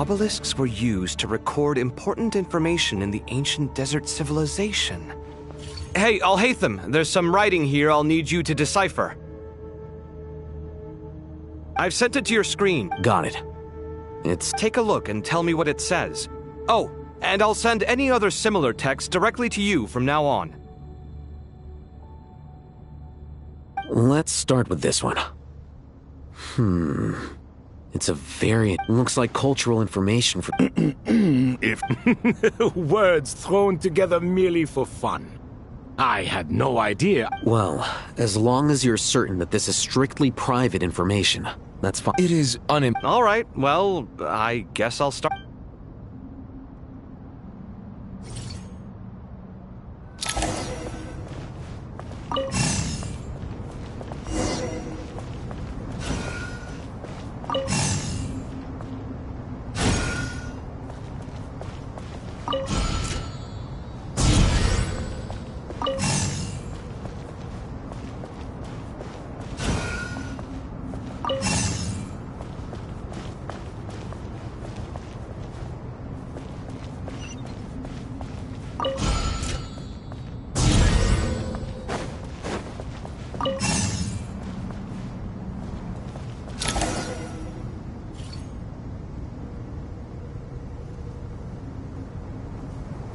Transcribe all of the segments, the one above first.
Obelisks were used to record important information in the ancient desert civilization. Hey, Al-Haytham, there's some writing here I'll need you to decipher. I've sent it to your screen. Got it. Take a look and tell me what it says. Oh, and I'll send any other similar text directly to you from now on. Let's start with this one. It's looks like cultural information for... If words thrown together merely for fun. I had no idea. Well, as long as you're certain that this is strictly private information, that's fine. It is All right, well, I guess I'll start.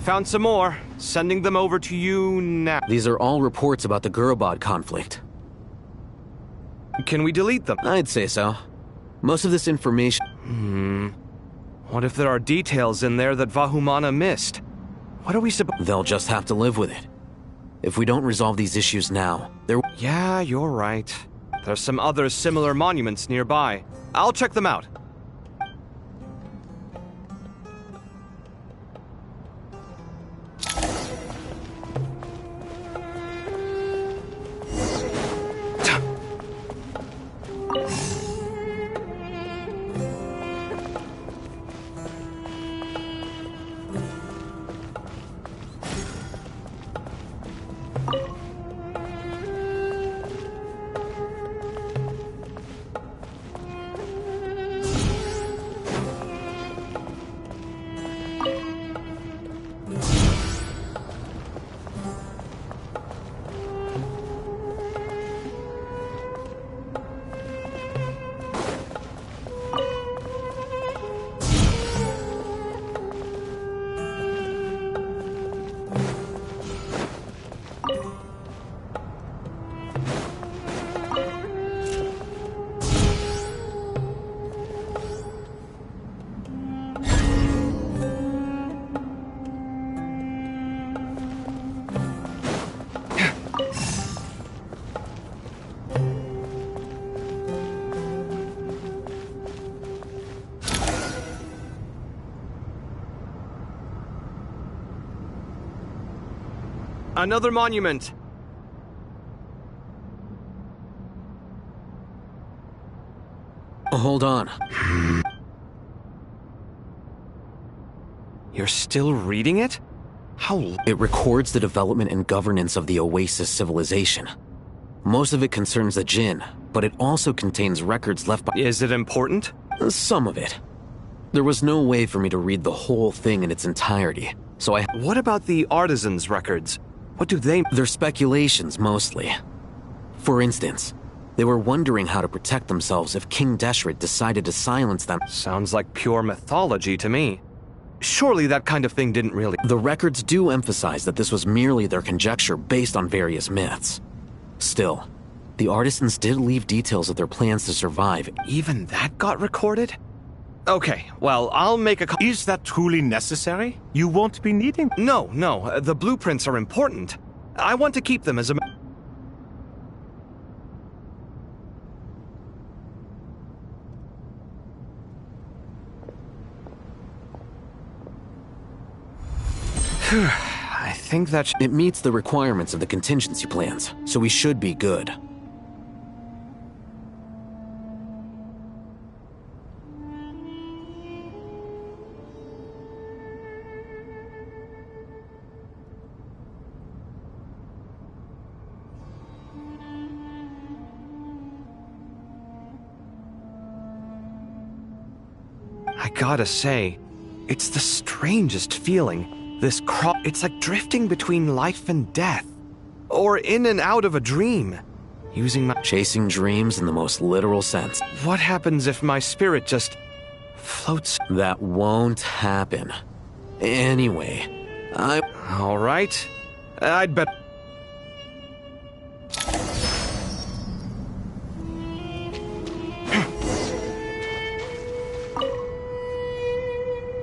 Found some more. Sending them over to you now. These are all reports about the Gurubad conflict. Can we delete them? I'd say so. Most of this information... What if there are details in there that Vahumana missed? What are we supposed... They'll just have to live with it. If we don't resolve these issues now, there... Yeah, you're right. There's some other similar monuments nearby. I'll check them out. Another monument. Hold on. You're still reading it? How? It records the development and governance of the Oasis civilization. Most of it concerns the Jinn, but it also contains records left by... Is it important? Some of it. There was no way for me to read the whole thing in its entirety, so I... What about the artisans' records? What do they... They're speculations, mostly. For instance, they were wondering how to protect themselves if King Deshret decided to silence them. Sounds like pure mythology to me. Surely that kind of thing didn't really... The records do emphasize that this was merely their conjecture based on various myths. Still, the artisans did leave details of their plans to survive. Even that got recorded? Okay, well, I'll make a... Is that truly necessary? You won't be needing... No, the blueprints are important. I want to keep them as a... I think that... It meets the requirements of the contingency plans, so we should be good. I gotta say, it's the strangest feeling. It's like drifting between life and death. Or in and out of a dream. Chasing dreams in the most literal sense. What happens if my spirit just floats? That won't happen. Anyway, All right. I'd bet...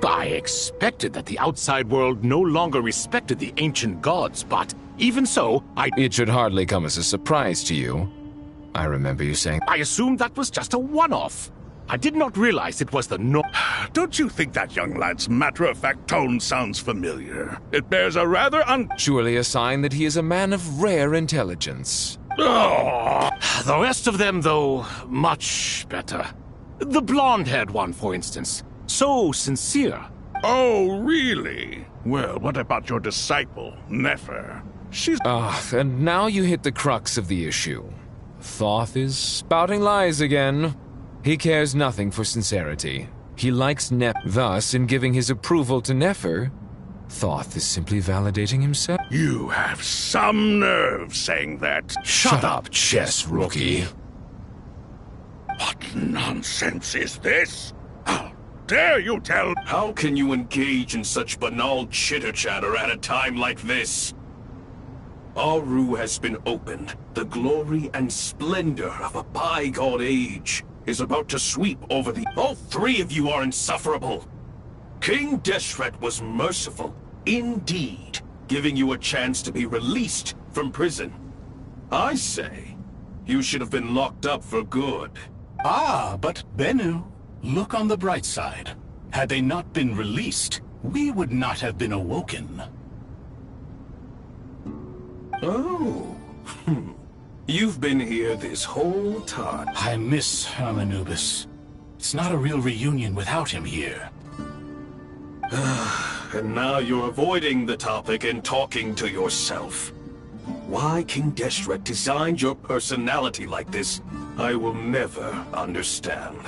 I expected that the outside world no longer respected the ancient gods, but even so, It should hardly come as a surprise to you. I remember you saying... I assumed that was just a one-off. I did not realize it was the Don't you think that young lad's matter-of-fact tone sounds familiar? It bears a rather Surely a sign that he is a man of rare intelligence. Oh, the rest of them, though, much better. The blonde-haired one, for instance. So sincere. Oh, really? Well, what about your disciple, Nefer? She's... And now you hit the crux of the issue. Thoth is spouting lies again. He cares nothing for sincerity. He likes Thus, in giving his approval to Nefer, Thoth is simply validating himself. You have some nerve saying that. Shut up, chess rookie. What nonsense is this? How dare you tell... How can you engage in such banal chitter-chatter at a time like this? Aru has been opened. The glory and splendor of a bygone age is about to sweep over the... All three of you are insufferable. King Deshret was merciful, indeed, giving you a chance to be released from prison. I say, you should have been locked up for good. Ah, but Bennu, look on the bright side. Had they not been released, we would not have been awoken. Oh. You've been here this whole time. I miss Hermanubis. It's not a real reunion without him here. And now you're avoiding the topic and talking to yourself. Why King Deshret designed your personality like this, I will never understand.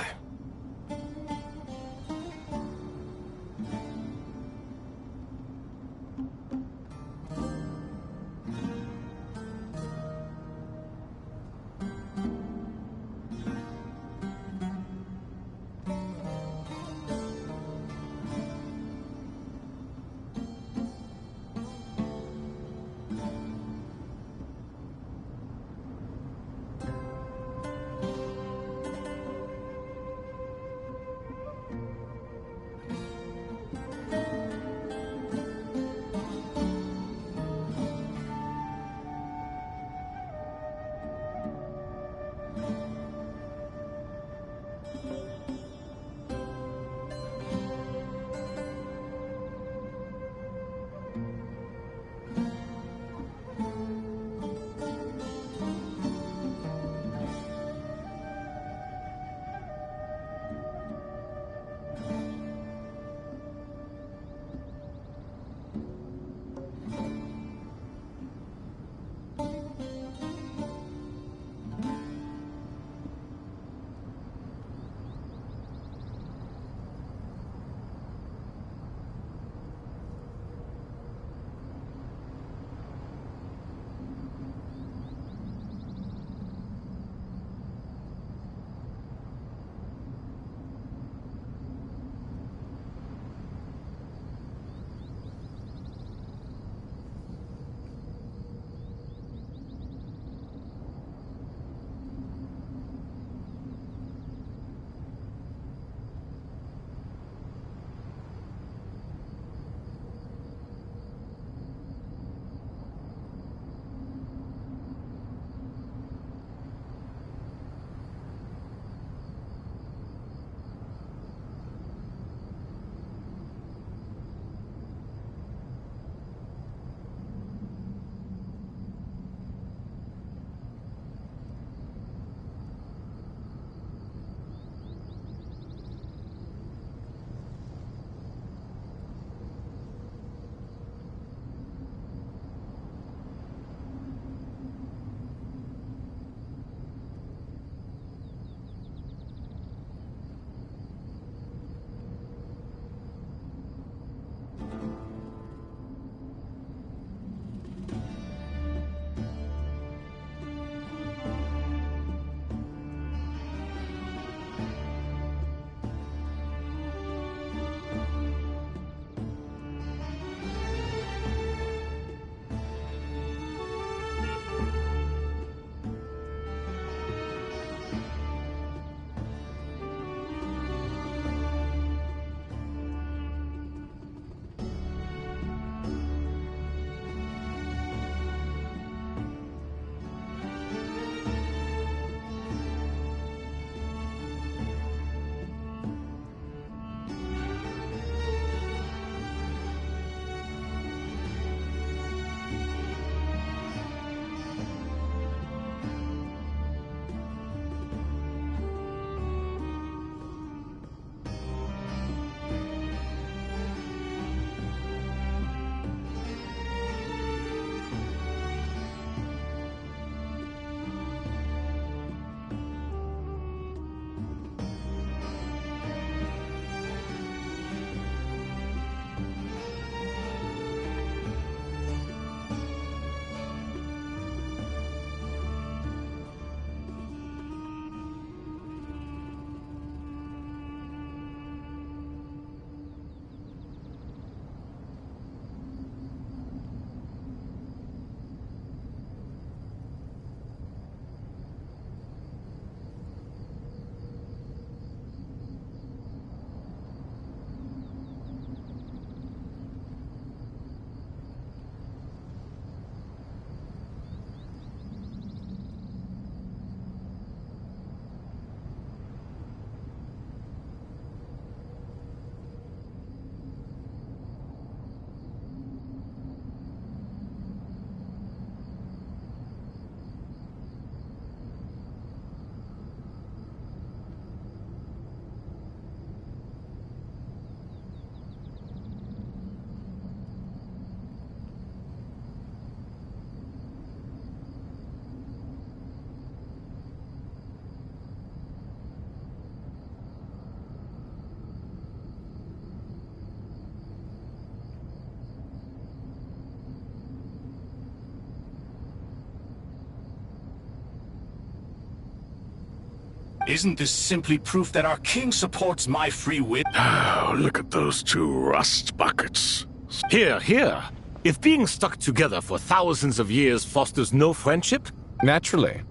Isn't this simply proof that our king supports my free will? Oh, look at those two rust buckets. Here, here. If being stuck together for thousands of years fosters no friendship, Naturally.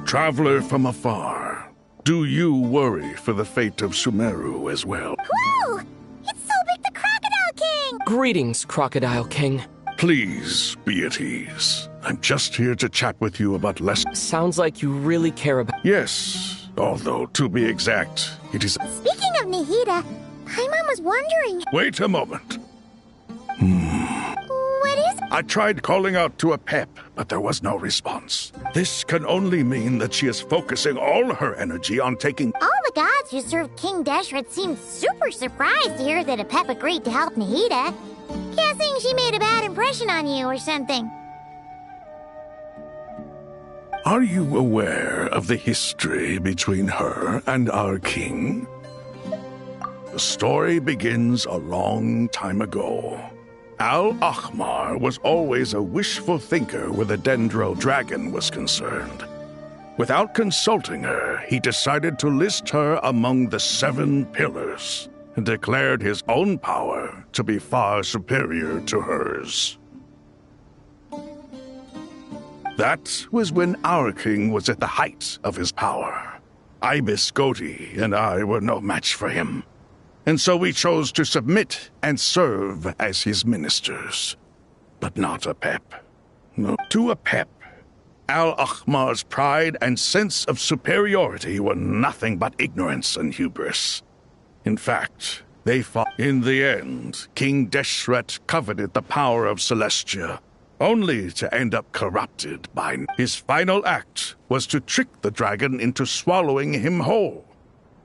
Traveler from afar, do you worry for the fate of Sumeru as well? Whoa! It's Sobek the Crocodile King! Greetings, Crocodile King. Please be at ease. I'm just here to chat with you about less. Sounds like you really care about... Yes, although to be exact, it is. Speaking of Nahida, Paimon was wondering... Wait a moment. What is... I tried calling out to Apep, but there was no response. This can only mean that she is focusing all her energy on taking. All the gods who served King Deshret seemed super surprised to hear that Apep agreed to help Nahida. Guessing she made a bad impression on you or something. Are you aware of the history between her and our king? The story begins a long time ago. Al-Ahmar was always a wishful thinker where the Dendro dragon was concerned. Without consulting her, he decided to list her among the 7 pillars and declared his own power to be far superior to hers. That was when our king was at the height of his power. Ibis Goti and I were no match for him. And so we chose to submit and serve as his ministers. But not Apep. No, to Apep, Al-Ahmar's pride and sense of superiority were nothing but ignorance and hubris. In fact, they fought. In the end, King Deshret coveted the power of Celestia, only to end up corrupted by... His final act was to trick the dragon into swallowing him whole,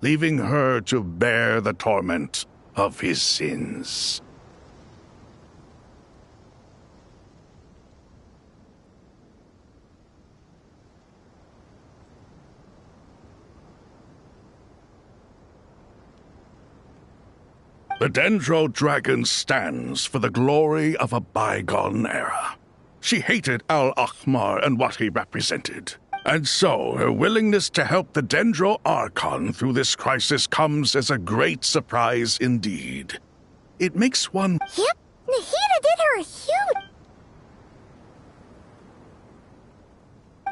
leaving her to bear the torment of his sins. The Dendro Dragon stands for the glory of a bygone era. She hated Al-Ahmar and what he represented. And so, her willingness to help the Dendro Archon through this crisis comes as a great surprise indeed. It makes one... Yep, Nahida did her a huge...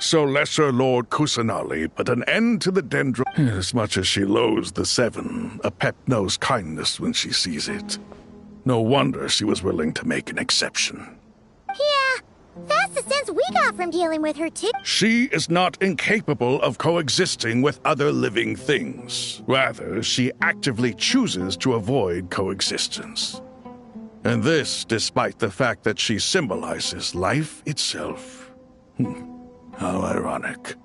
So Lesser Lord Kusanali put an end to the Dendro... As much as she loathes the 7, Apep knows kindness when she sees it. No wonder she was willing to make an exception. Yeah, that's the sense we got from dealing with her, too. She is not incapable of coexisting with other living things. Rather, she actively chooses to avoid coexistence. And this despite the fact that she symbolizes life itself. How ironic.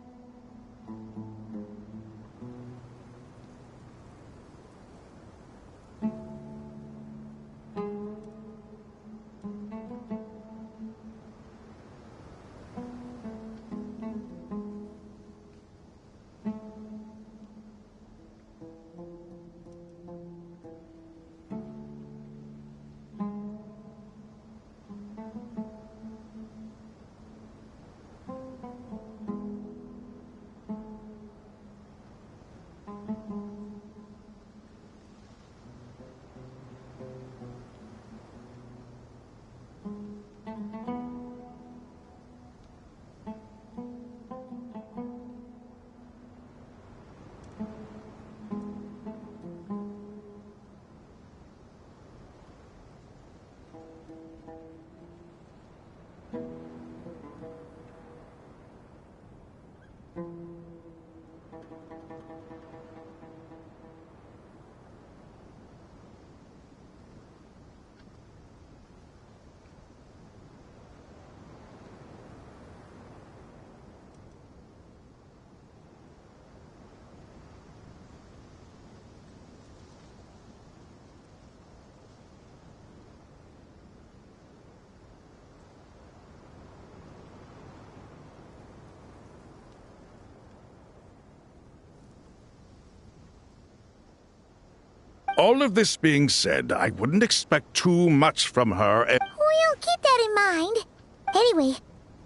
All of this being said, I wouldn't expect too much from her. We'll keep that in mind. Anyway,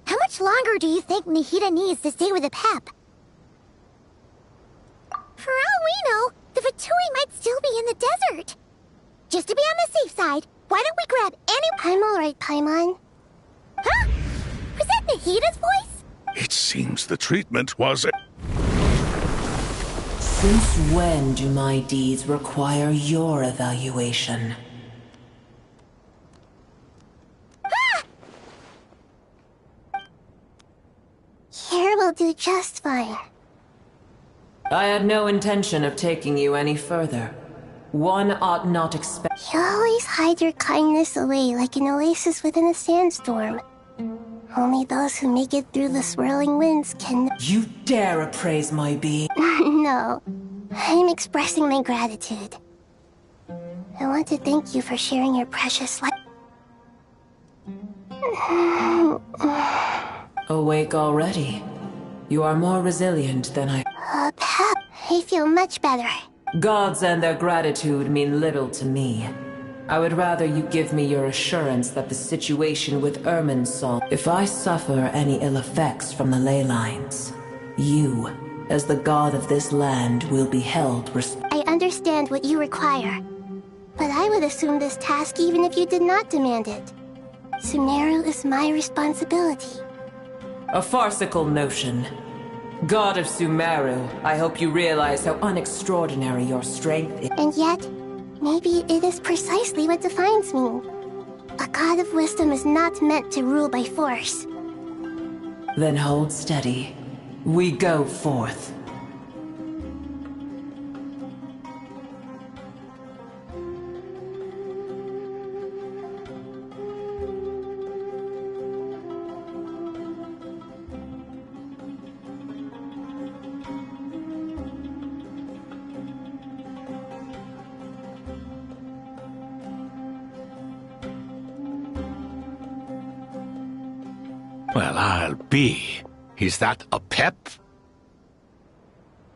how much longer do you think Nahida needs to stay with the Pep? For all we know, the Fatui might still be in the desert. Just to be on the safe side, why don't we grab any— I'm alright, Paimon. Huh? Was that Nahida's voice? It seems the treatment was— Since when do my deeds require your evaluation? Here will do just fine. I had no intention of taking you any further. One ought not expect— You always hide your kindness away like an oasis within a sandstorm. Only those who make it through the swirling winds can— You dare appraise my being? No, I'm expressing my gratitude. I want to thank you for sharing your precious life. Awake already? You are more resilient than I— Pep, I feel much better. Gods and their gratitude mean little to me. I would rather you give me your assurance that the situation with Irminsul— If I suffer any ill effects from the ley lines, you, as the god of this land, will be held I understand what you require, but I would assume this task even if you did not demand it. Sumeru is my responsibility. A farcical notion. God of Sumeru, I hope you realize how unextraordinary your strength is. And yet, maybe it is precisely what defines me. A god of wisdom is not meant to rule by force. Then hold steady. We go forth. Well, I'll be. Is that a pep?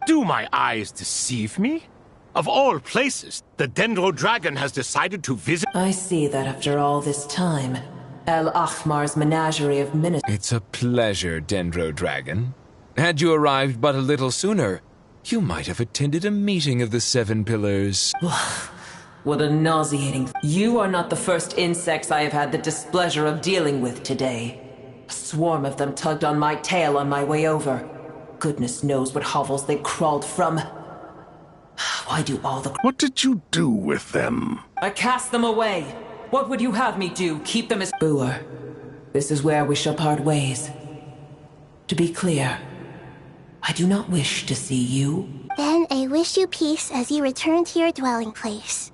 Do my eyes deceive me? Of all places, the Dendro Dragon has decided to visit— I see that after all this time, El Ahmar's menagerie of ministers— It's a pleasure, Dendro Dragon. Had you arrived but a little sooner, you might have attended a meeting of the Seven Pillars. What a nauseating— You are not the first insects I have had the displeasure of dealing with today. A swarm of them tugged on my tail on my way over. Goodness knows what hovels they crawled from. Why do all the— What did you do with them? I cast them away. What would you have me do? Keep them as— Booer, this is where we shall part ways. To be clear, I do not wish to see you. Then I wish you peace as you return to your dwelling place.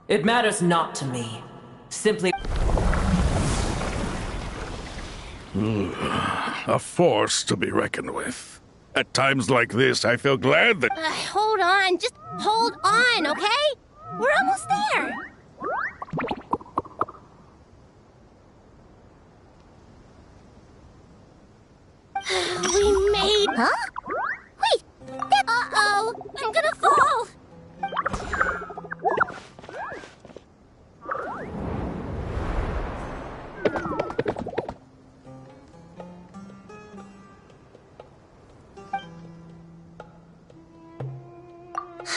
It matters not to me. Simply— A force to be reckoned with. At times like this, I feel glad that— Hold on, just hold on, okay? We're almost there. We made— Huh? Wait, that— Uh-oh, I'm gonna fall.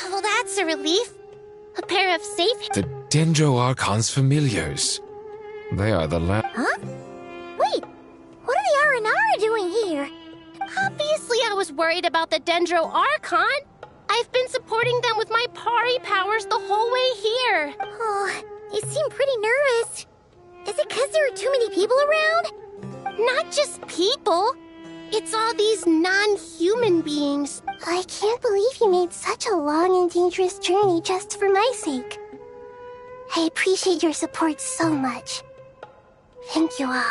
Well, that's a relief. A pair of safe— The Dendro Archon's familiars. They are the Huh? Wait, what are the Aranara doing here? Obviously I was worried about the Dendro Archon. I've been supporting them with my Pari powers the whole way here. Oh, they seem pretty nervous. Is it because there are too many people around? Not just people. It's all these non-human beings. I can't believe you made such a long and dangerous journey just for my sake. I appreciate your support so much. Thank you all.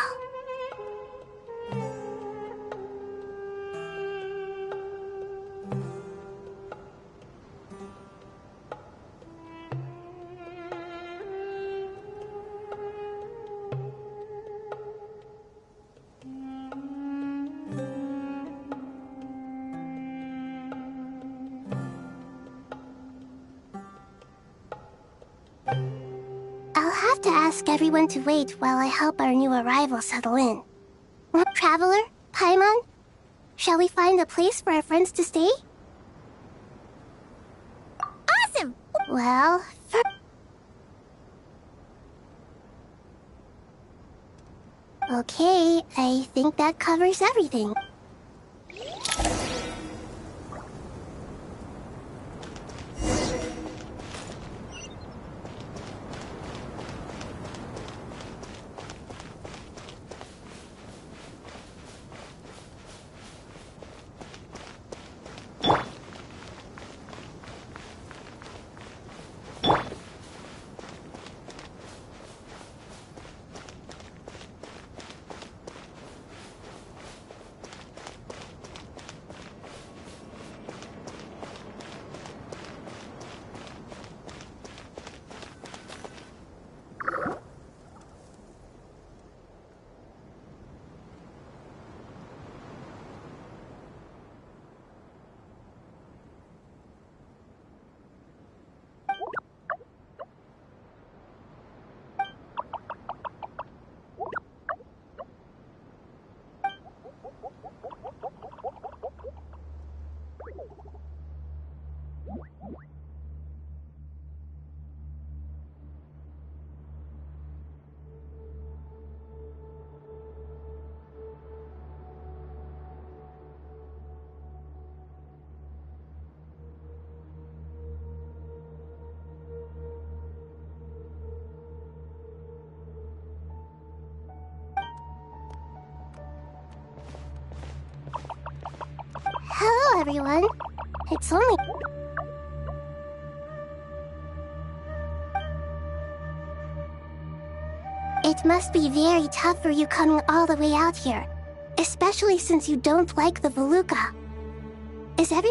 I'll have to ask everyone to wait while I help our new arrival settle in. Traveler, Paimon, shall we find a place for our friends to stay? Awesome! Well, okay, I think that covers everything. Hello, everyone. It's only... It must be very tough for you coming all the way out here, especially since you don't like the Voluka. Is every...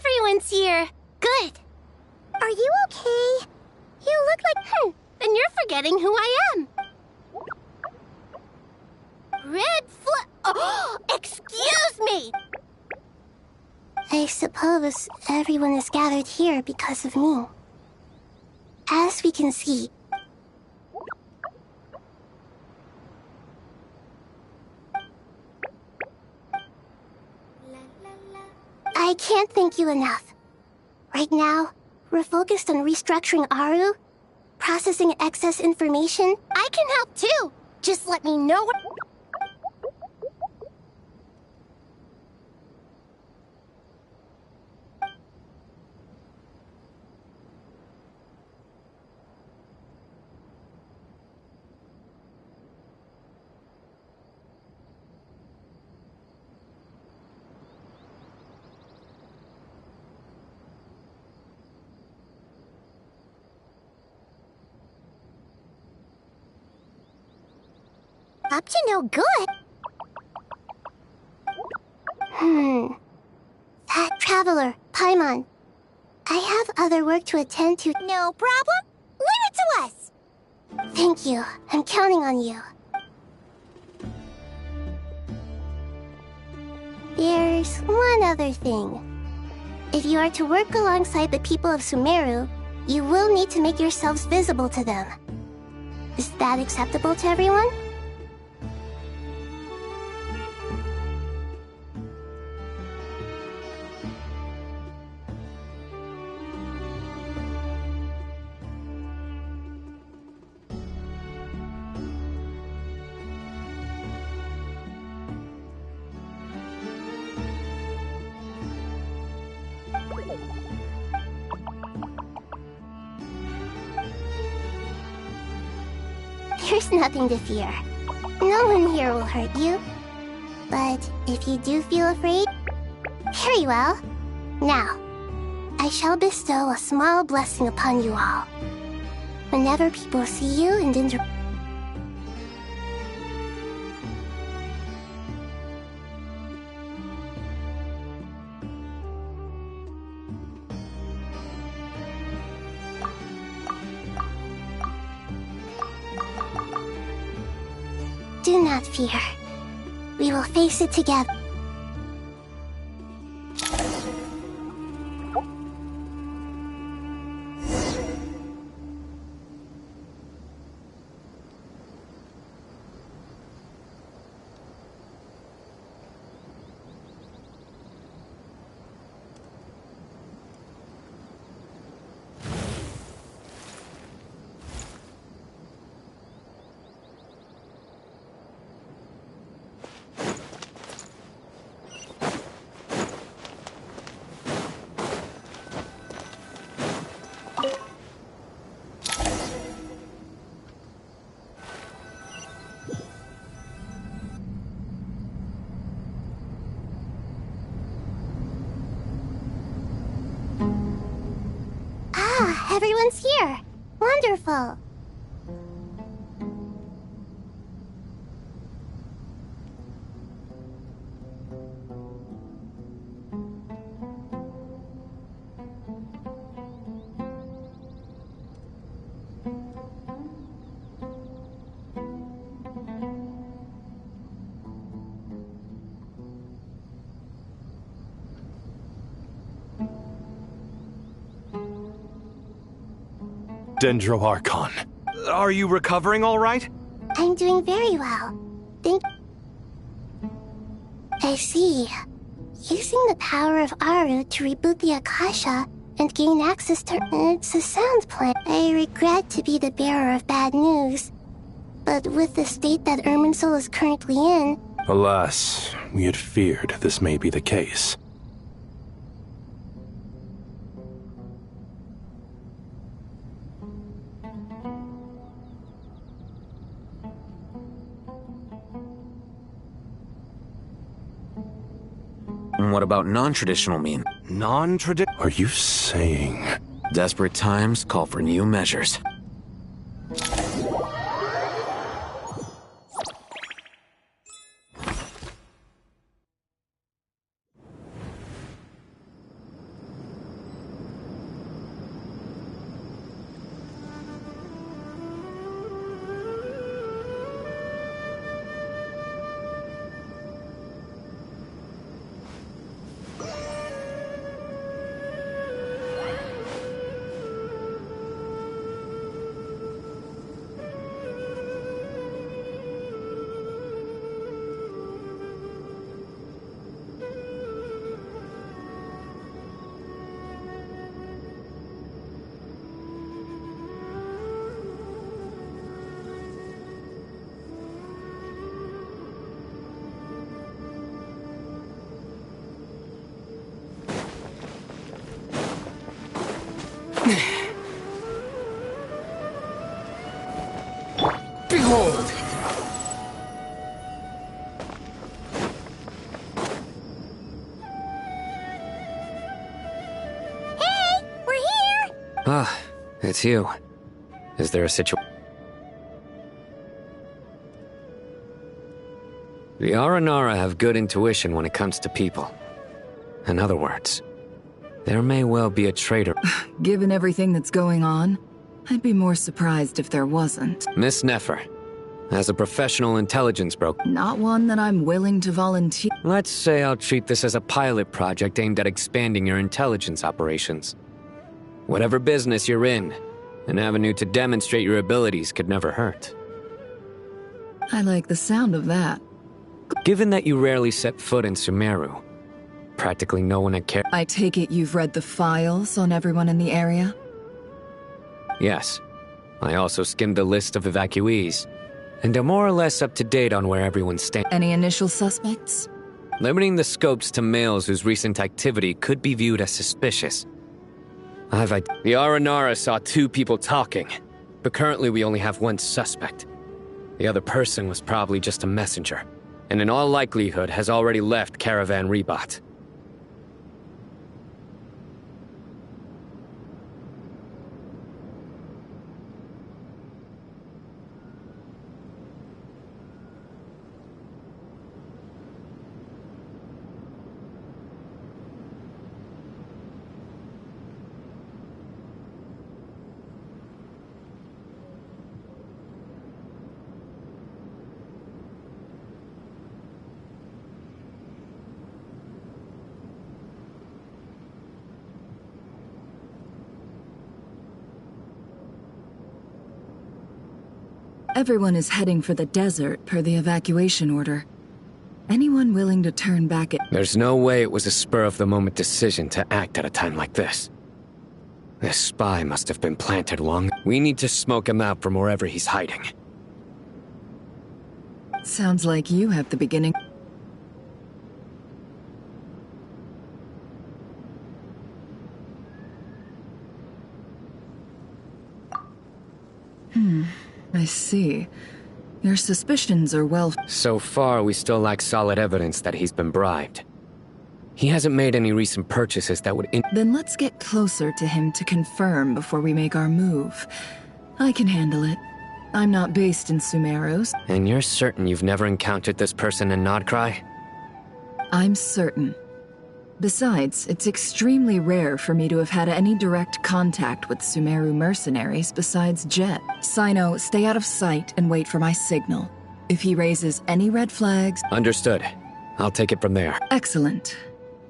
Everyone's here. Good. Are you okay? You look like... then you're forgetting who I am. Oh, excuse me! I suppose everyone is gathered here because of me. As we can see... I can't thank you enough. Right now, we're focused on restructuring Aru, processing excess information. I can help too. Just let me know what... Up to no good? That traveler, Paimon. I have other work to attend to. No problem. Leave it to us. Thank you. I'm counting on you. There's one other thing. If you are to work alongside the people of Sumeru, you will need to make yourselves visible to them. Is that acceptable to everyone? There's nothing to fear. No one here will hurt you. But if you do feel afraid, very well. Now, I shall bestow a small blessing upon you all. Whenever people see you and interact. Do not fear. We will face it together. Everyone's here. Wonderful. Dendro Archon. Are you recovering all right? I'm doing very well. I see. Using the power of Aru to reboot the Akasha and gain access to... It's a sound plan. I regret to be the bearer of bad news, but with the state that Irminsul is currently in... Alas, we had feared this may be the case. What about non-traditional mean? Non-traditional? Are you saying... Desperate times call for new measures. Behold! Hey! We're here! Ah, it's you. Is there a situation? The Aranara have good intuition when it comes to people. In other words, there may well be a traitor. Given everything that's going on, I'd be more surprised if there wasn't. Miss Nefer, As a professional intelligence broker. Not one that I'm willing to volunteer. Let's say I'll treat this as a pilot project aimed at expanding your intelligence operations. Whatever business you're in, an avenue to demonstrate your abilities could never hurt. I like the sound of that. Given that you rarely set foot in Sumeru, practically no one had I take it you've read the files on everyone in the area? Yes. I also skimmed the list of evacuees, and are more or less up to date on where everyone stands. Any initial suspects? Limiting the scopes to males whose recent activity could be viewed as suspicious. The Aranara saw 2 people talking, but currently we only have 1 suspect. The other person was probably just a messenger, and in all likelihood has already left Caravan Rebot. Everyone is heading for the desert per the evacuation order. Anyone willing to turn back at— There's no way it was a spur-of-the-moment decision to act at a time like this. This spy must have been planted long. We need to smoke him out from wherever he's hiding. Sounds like you have the beginning. I see. Your suspicions are well— So far, we still lack solid evidence that he's been bribed. He hasn't made any recent purchases that would— Then let's get closer to him to confirm before we make our move. I can handle it. I'm not based in Sumeru. And you're certain you've never encountered this person in Nodcry? I'm certain. Besides, it's extremely rare for me to have had any direct contact with Sumeru mercenaries besides Jet. Sino, stay out of sight and wait for my signal. If he raises any red flags— Understood. I'll take it from there. Excellent.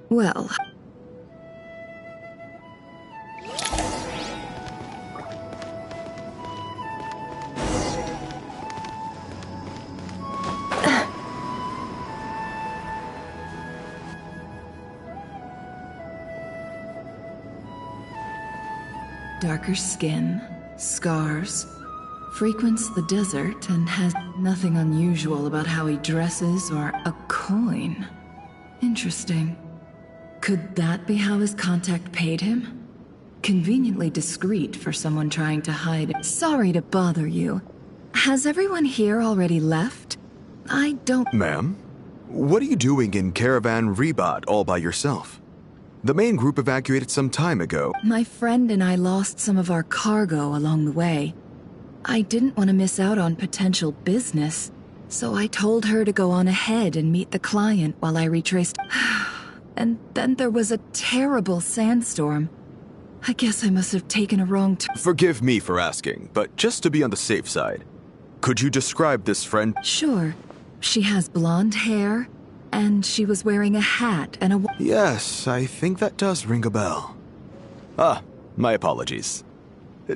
Well— darker skin, scars, frequents the desert and has nothing unusual about how he dresses or a coin. Interesting. Could that be how his contact paid him? Conveniently discreet for someone trying to hide it. Sorry to bother you. Has everyone here already left? I don't— Ma'am, what are you doing in Caravan Rebot all by yourself? The main group evacuated some time ago. My friend and I lost some of our cargo along the way. I didn't want to miss out on potential business, so I told her to go on ahead and meet the client while I retraced. And then there was a terrible sandstorm. I guess I must have taken a wrong turn. Forgive me for asking, but just to be on the safe side, could you describe this friend? Sure. She has blonde hair, and she was wearing a hat and a— Yes, I think that does ring a bell. Ah, my apologies.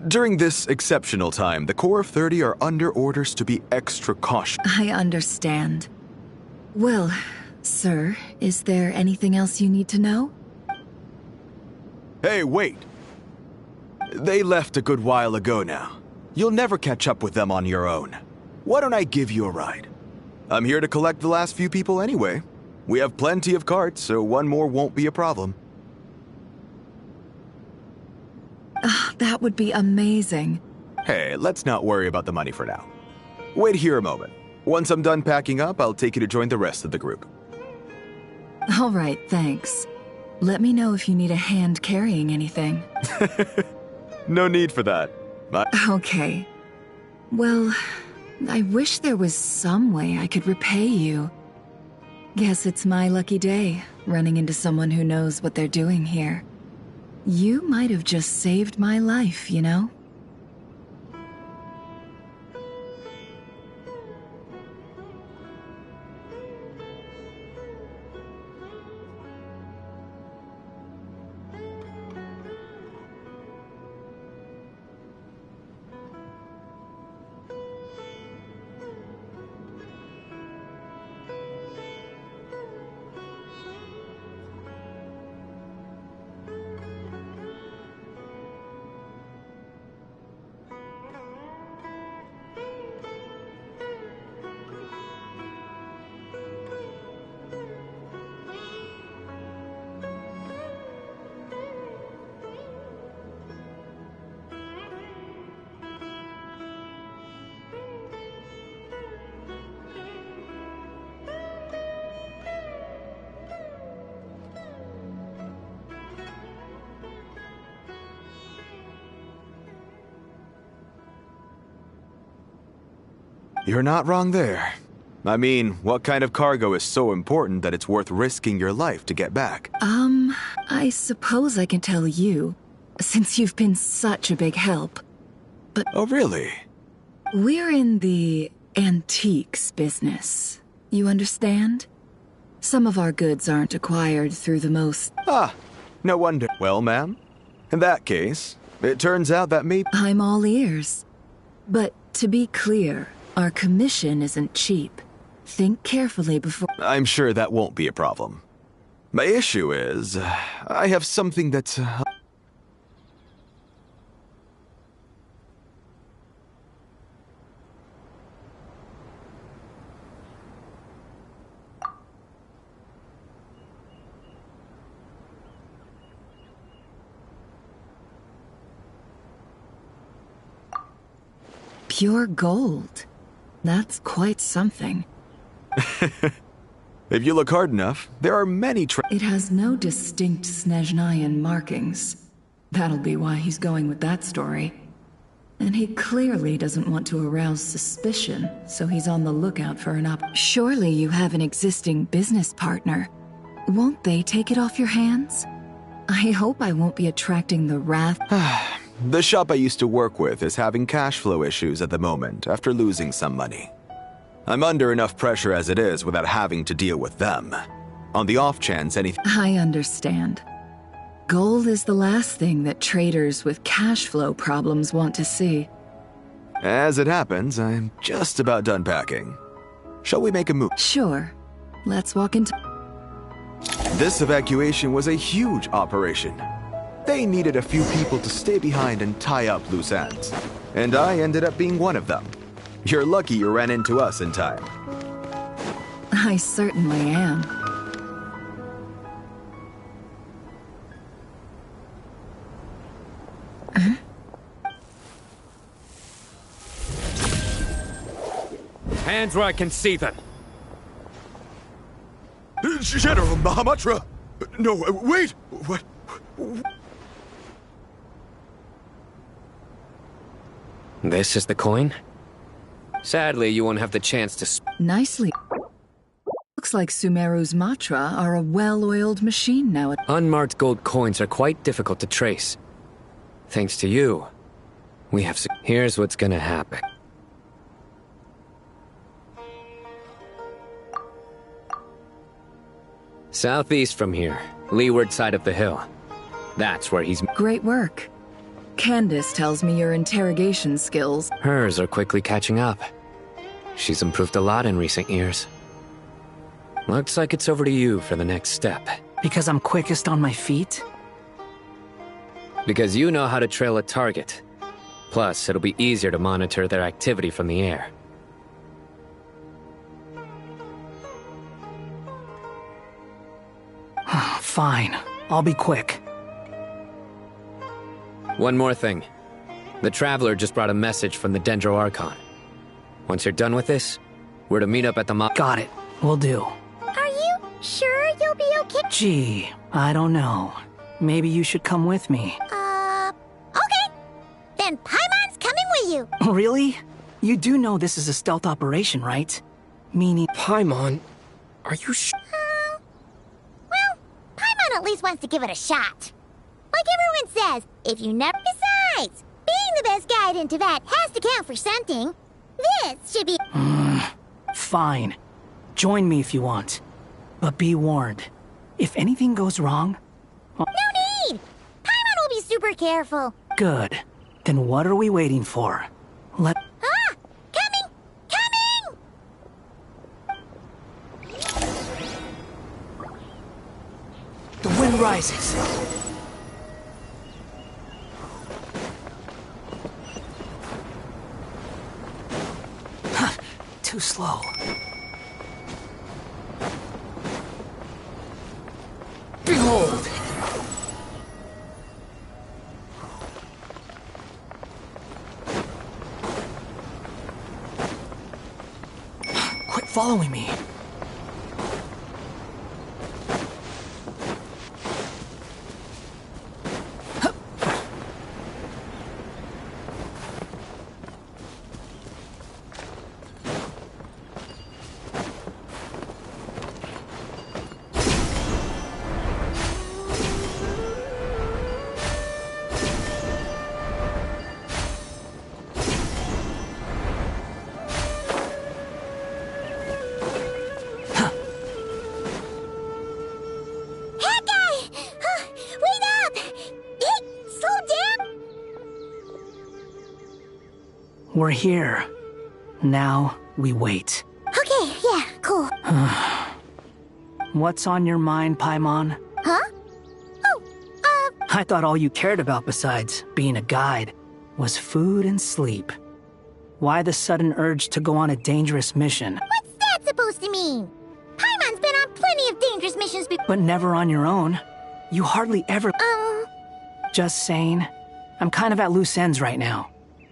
During this exceptional time, the Corps of 30 are under orders to be extra cautious. I understand. Well, sir, is there anything else you need to know? Hey, wait! They left a good while ago now. You'll never catch up with them on your own. Why don't I give you a ride? I'm here to collect the last few people anyway. We have plenty of carts, so one more won't be a problem. That would be amazing. Hey, let's not worry about the money for now. Wait here a moment. Once I'm done packing up, I'll take you to join the rest of the group. All right, thanks. Let me know if you need a hand carrying anything. No need for that. Okay. Well, I wish there was some way I could repay you. Guess it's my lucky day, running into someone who knows what they're doing here. You might have just saved my life, you know? You're not wrong there. I mean, what kind of cargo is so important that it's worth risking your life to get back? I suppose I can tell you, since you've been such a big help. But oh, really? We're in the antiques business. You understand? Some of our goods aren't acquired through the most... Ah, no wonder. Well, ma'am, in that case, it turns out that maybe... I'm all ears. But to be clear, our commission isn't cheap. Think carefully before... I'm sure that won't be a problem. My issue is, I have something that's... Pure gold. That's quite something. If you look hard enough, there are many It has no distinct Snezhnayan markings. That'll be why he's going with that story. And he clearly doesn't want to arouse suspicion, so he's on the lookout for an Surely you have an existing business partner. Won't they take it off your hands? I hope I won't be attracting the wrath... The shop I used to work with is having cash flow issues at the moment after losing some money. I'm under enough pressure as it is without having to deal with them. On the off chance anything... I understand. Gold is the last thing that traders with cash flow problems want to see. As it happens, I'm just about done packing. Shall we make a move? Sure. Let's walk into... This evacuation was a huge operation. They needed a few people to stay behind and tie up loose ends. And I ended up being one of them. You're lucky you ran into us in time. I certainly am. Hands where I can see them. General Mahamatra! No, wait! What? This is the coin? Sadly, you won't have the chance to... Nicely. Looks like Sumeru's Matra are a well-oiled machine now. Unmarked gold coins are quite difficult to trace. Thanks to you, we have... Here's what's gonna happen. Southeast from here, leeward side of the hill. That's where he's... Great work. Candace tells me your interrogation skills... Hers are quickly catching up. She's improved a lot in recent years. Looks like it's over to you for the next step. Because I'm quickest on my feet? Because you know how to trail a target. Plus, it'll be easier to monitor their activity from the air. Fine. I'll be quick. One more thing. The Traveler just brought a message from the Dendro Archon. Once you're done with this, we're to meet up at the Got it. Will do. Are you sure you'll be okay? Gee, I don't know. Maybe you should come with me. Okay. Then Paimon's coming with you. Really? You do know this is a stealth operation, right? Meaning... Paimon, are you sure? Well, Paimon at least wants to give it a shot. Like everyone says, if you never... Besides, being the best guide into that has to count for something. This should be... Fine. Join me if you want. But be warned. If anything goes wrong... No need! Paimon will be super careful. Good. Then what are we waiting for? Let... Ah! Coming! Coming! The wind rises. Too slow. Behold! Quit following me. We're here. Now, we wait. Okay, yeah, cool. What's on your mind, Paimon? Huh? I thought all you cared about besides being a guide was food and sleep. Why the sudden urge to go on a dangerous mission? What's that supposed to mean? Paimon's been on plenty of dangerous missions before. But never on your own. You hardly ever... Just saying. I'm kind of at loose ends right now.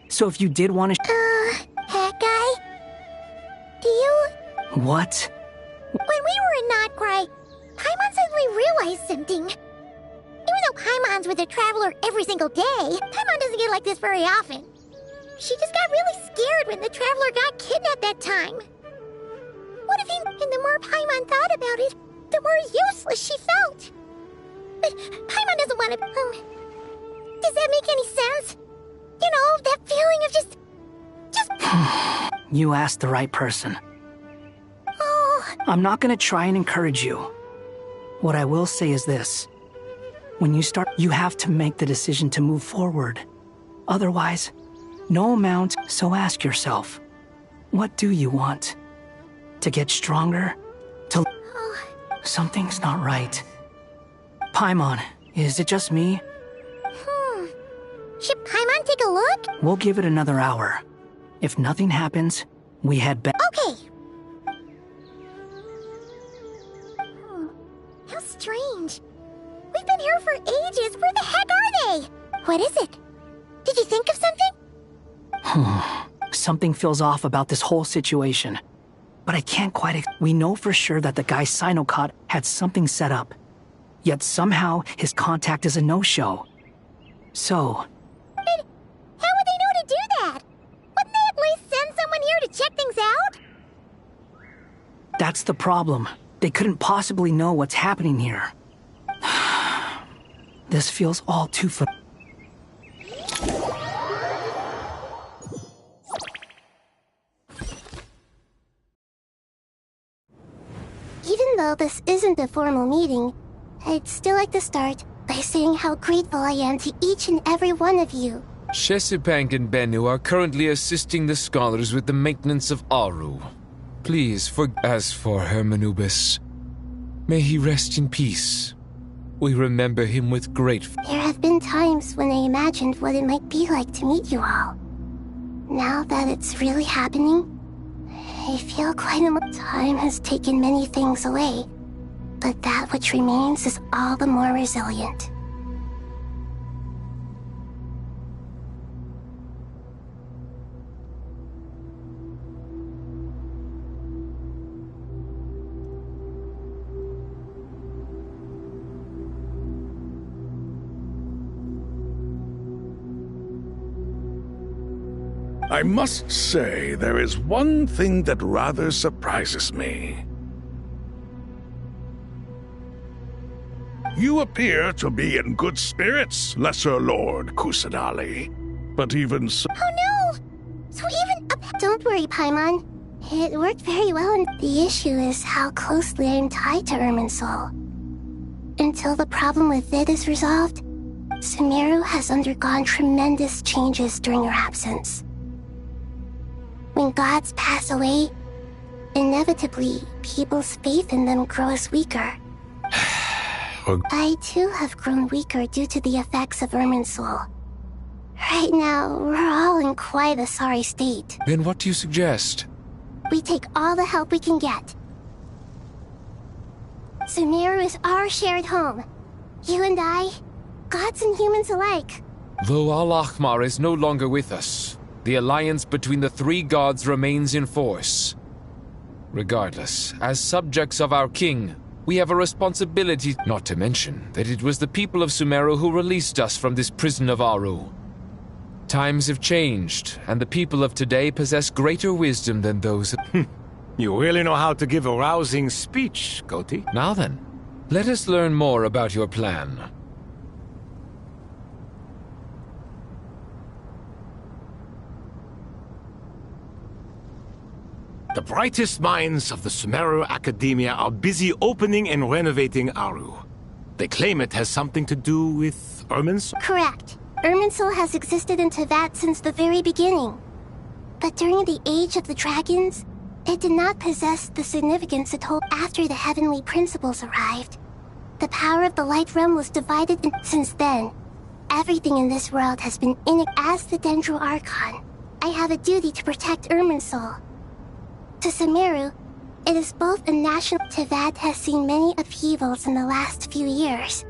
So if you did want to... Hat guy? Do you... What? When we were in Notcry, Paimon suddenly realized something. Even though Paimon's with a traveler every single day, Paimon doesn't get like this very often. She just got really scared when the traveler got kidnapped that time. What if he... And the more Paimon thought about it, the more useless she felt. But Paimon doesn't want to... Does that make any sense? You know, that feeling of just... You asked the right person. Oh... I'm not gonna try and encourage you. What I will say is this. When you start, you have to make the decision to move forward. Otherwise, no amount. So ask yourself, what do you want? To get stronger? To... Something's not right. Paimon, is it just me? Should Paimon take a look? We'll give it another hour. If nothing happens, we head back. Okay. How strange. We've been here for ages. Where the heck are they? What is it? Did you think of something? Something feels off about this whole situation. But I can't quite... We know for sure that the guy Sinocot had something set up. Yet somehow his contact is a no-show. So... But how would they know to do that? Wouldn't they at least send someone here to check things out? That's the problem. They couldn't possibly know what's happening here. This feels all too Even though this isn't a formal meeting, I'd still like to start by saying how grateful I am to each and every one of you. Shesipank and Bennu are currently assisting the scholars with the maintenance of Aru. Please, as for Hermanubis, may he rest in peace. We remember him with great... There have been times when I imagined what it might be like to meet you all. Now that it's really happening, I feel quite a... Time has taken many things away, but that which remains is all the more resilient. I must say, there is one thing that rather surprises me. You appear to be in good spirits, Lesser Lord Kusadali. But even so... Oh no! So even... Don't worry, Paimon. It worked very well, and the issue is how closely I'm tied to Irminsul. Until the problem with it is resolved, Sumeru has undergone tremendous changes during your absence. When gods pass away, inevitably, people's faith in them grows weaker. I too have grown weaker due to the effects of Irminsul. Right now, we're all in quite a sorry state. Then what do you suggest? We take all the help we can get. Sumeru is our shared home. You and I, gods and humans alike. Though Al-Ahmar is no longer with us, the alliance between the three gods remains in force. Regardless, as subjects of our king, we have a responsibility, not to mention that it was the people of Sumeru who released us from this prison of Aru. Times have changed, and the people of today possess greater wisdom than those... You really know how to give a rousing speech, Goti. Now then, let us learn more about your plan. The brightest minds of the Sumeru Academia are busy opening and renovating Aru. They claim it has something to do with Irminsul? Correct. Irminsul has existed in Teyvat since the very beginning. But during the Age of the Dragons, it did not possess the significance it held after the heavenly principles arrived. The power of the Light Realm was divided since then. Everything in this world has been as the Dendro Archon. I have a duty to protect Irminsul. To Sumeru, it is both a national Tivat has seen many upheavals in the last few years.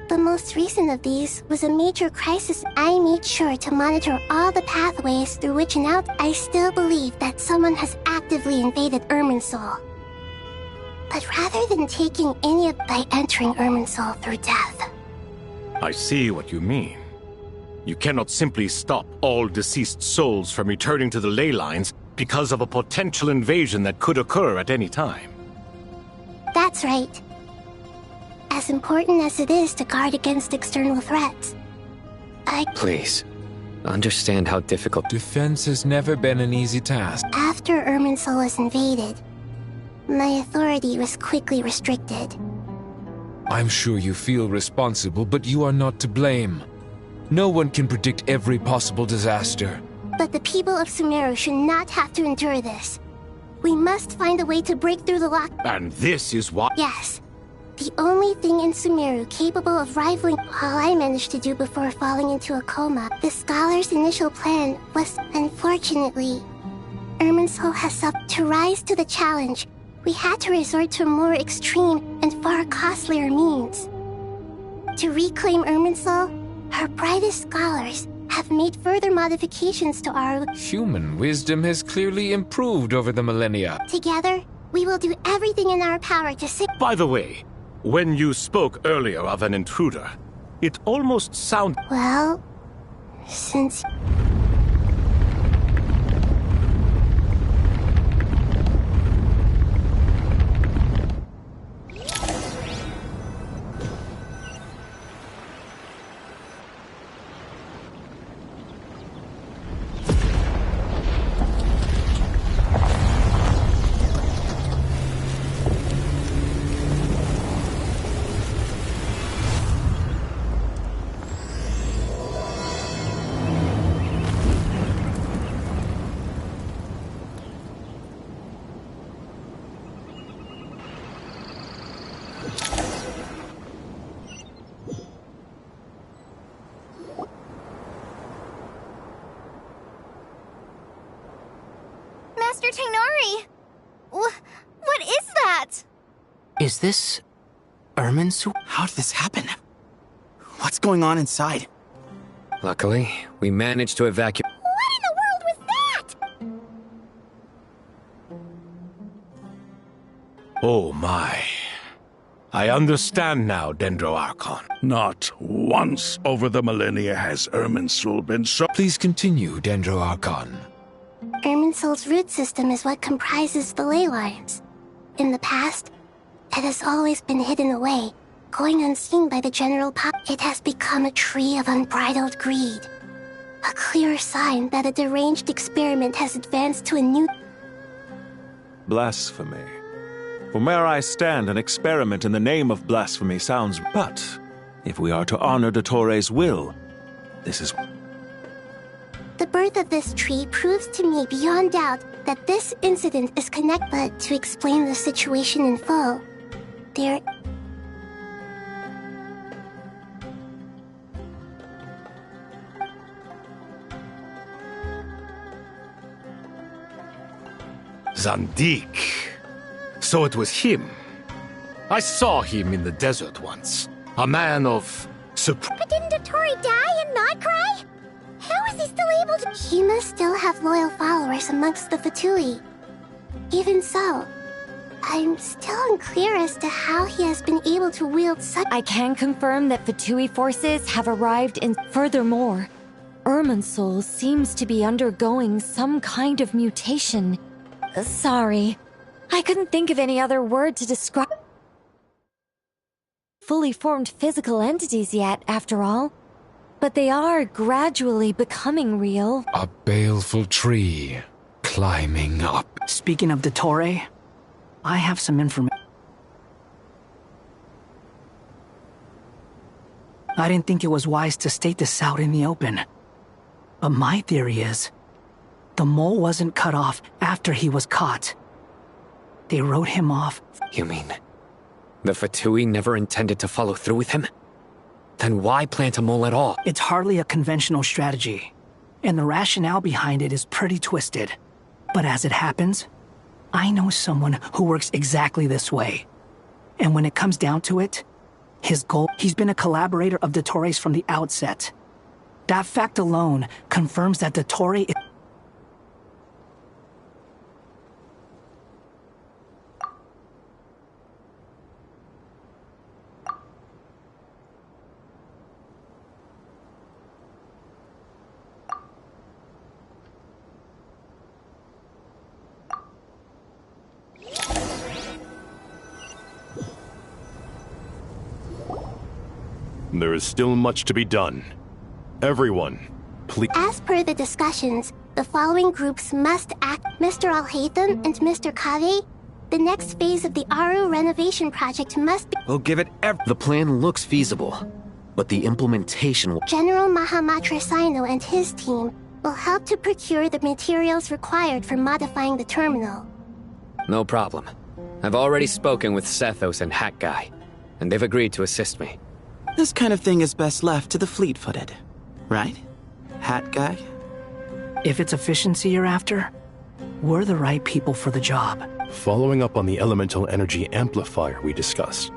The most recent of these was a major crisis. I made sure to monitor all the pathways through which and out. I still believe that someone has actively invaded Irminsul. But rather than taking any of by entering Irminsul through death. I see what you mean. You cannot simply stop all deceased souls from returning to the ley lines because of a potential invasion that could occur at any time. That's right. As important as it is to guard against external threats, Please, understand how difficult... Defense has never been an easy task. After Irminsul was invaded, my authority was quickly restricted. I'm sure you feel responsible, but you are not to blame. No one can predict every possible disaster. But the people of Sumeru should not have to endure this. We must find a way to break through the lock. And this is what... Yes. The only thing in Sumeru capable of rivaling all I managed to do before falling into a coma. The scholar's initial plan was, unfortunately, Irminsul has suffered. To rise to the challenge, we had to resort to more extreme and far costlier means. To reclaim Irminsul, our brightest scholars have made further modifications to our... Human wisdom has clearly improved over the millennia. Together, we will do everything in our power to save... By the way, when you spoke earlier of an intruder, it almost sounded... Well, since... Master Tainari! What is that? Is this... Irminsul? How did this happen? What's going on inside? Luckily, we managed to evacuate... What in the world was that? Oh my. I understand now, Dendro Archon. Not once over the millennia has Irminsul been so... Please continue, Dendro Archon. Irminsul's root system is what comprises the ley lines. In the past, it has always been hidden away, going unseen by the general It has become a tree of unbridled greed. A clear sign that a deranged experiment has advanced to a new... Blasphemy. From where I stand, an experiment in the name of blasphemy sounds... But, if we are to honor Dottore's will, this is... The birth of this tree proves to me beyond doubt that this incident is connected. But to explain the situation in full, there... Zandik. So it was him. I saw him in the desert once. A man of... But didn't Dottore die and not cry? How is he still able to... He must still have loyal followers amongst the Fatui. Even so, I'm still unclear as to how he has been able to wield such... I can confirm that Fatui forces have arrived in... Furthermore, Irminsul seems to be undergoing some kind of mutation. Sorry, I couldn't think of any other word to describe... fully formed physical entities yet, after all. But they are gradually becoming real. A baleful tree climbing up. Speaking of Dottore, I have some information. I didn't think it was wise to state this out in the open. But my theory is, The mole wasn't cut off after he was caught. They wrote him off. You mean the Fatui never intended to follow through with him? Then why plant a mole at all? It's hardly a conventional strategy, and the rationale behind it is pretty twisted. But as it happens, I know someone who works exactly this way. And when it comes down to it, his goal, he's been a collaborator of Dottores from the outset. That fact alone confirms that Dottore is... There is still much to be done. Everyone, please. As per the discussions, the following groups must act: Mr. Alhaitham and Mr. Kave. The next phase of the Aru renovation project must be... We'll give it The plan looks feasible, but the implementation will... General Mahamatra Sino and his team will help to procure the materials required for modifying the terminal. No problem. I've already spoken with Sethos and Hat Guy, and they've agreed to assist me. This kind of thing is best left to the fleet-footed, right? Hat Guy? If it's efficiency you're after, we're the right people for the job. Following up on the elemental energy amplifier we discussed.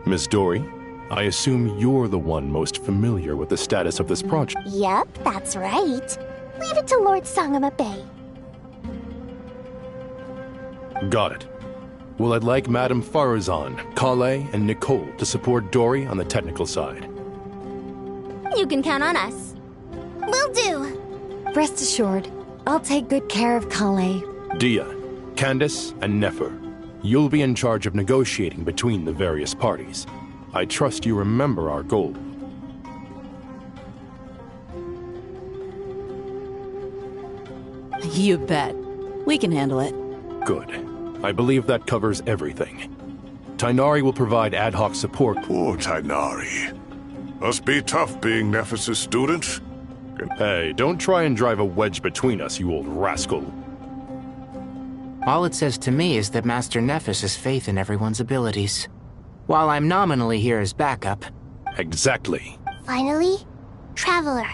Miss Dory, I assume you're the one most familiar with the status of this project. Yep, that's right. Leave it to Lord Sangama Bay. Got it. Well, I'd like Madame Farazan, Kale, and Nicole to support Dory on the technical side. You can count on us. Will do. Rest assured, I'll take good care of Kale. Dia, Candace, and Nefer, you'll be in charge of negotiating between the various parties. I trust you remember our goal. You bet. We can handle it. Good. I believe that covers everything. Tainari will provide ad hoc support. Poor Tainari. Must be tough being Nephis' student. Hey, don't try and drive a wedge between us, you old rascal. All it says to me is that Master Nephis has faith in everyone's abilities. While I'm nominally here as backup. Exactly. Finally, Traveler,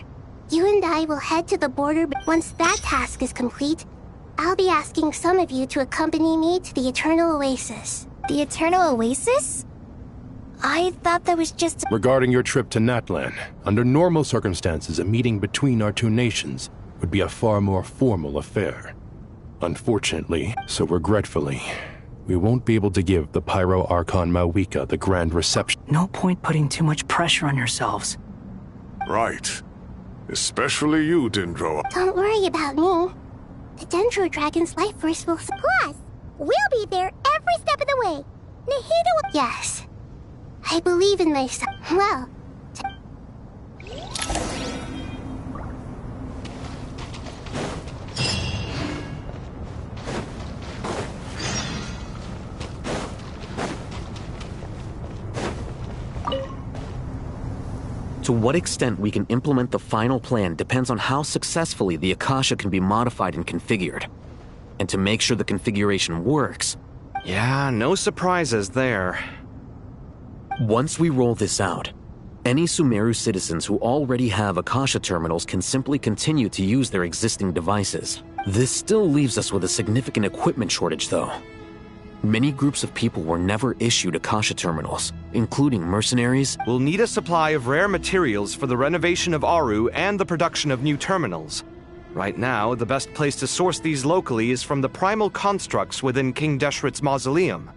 you and I will head to the border. Once that task is complete, I'll be asking some of you to accompany me to the Eternal Oasis. The Eternal Oasis? I thought that was just... Regarding your trip to Natlan, under normal circumstances, a meeting between our two nations would be a far more formal affair. Unfortunately, so regretfully, we won't be able to give the Pyro Archon Mawika the grand reception. No point putting too much pressure on yourselves. Right. Especially you, Dendro. Don't worry about me. The Dendro Dragon's life force will... Plus, we'll be there every step of the way. Nahida will... Yes. I believe in myself. Well... To what extent we can implement the final plan depends on how successfully the Akasha can be modified and configured. And to make sure the configuration works... Yeah, no surprises there. Once we roll this out, any Sumeru citizens who already have Akasha terminals can simply continue to use their existing devices. This still leaves us with a significant equipment shortage, though. Many groups of people were never issued Akasha terminals, including mercenaries. We'll need a supply of rare materials for the renovation of Aru and the production of new terminals. Right now, the best place to source these locally is from the primal constructs within King Deshret's mausoleum.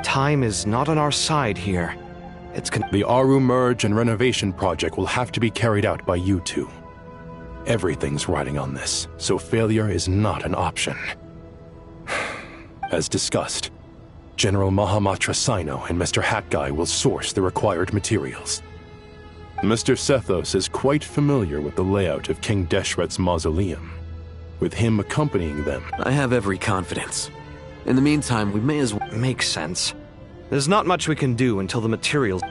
Time is not on our side here. The Aru merge and renovation project will have to be carried out by you two. Everything's riding on this, so failure is not an option. As discussed, General Mahamatra Sino and Mr. Hat Guy will source the required materials. Mr. Sethos is quite familiar with the layout of King Deshret's mausoleum, with him accompanying them. I have every confidence. In the meantime, we may as well... Makes sense. There's not much we can do until the materials...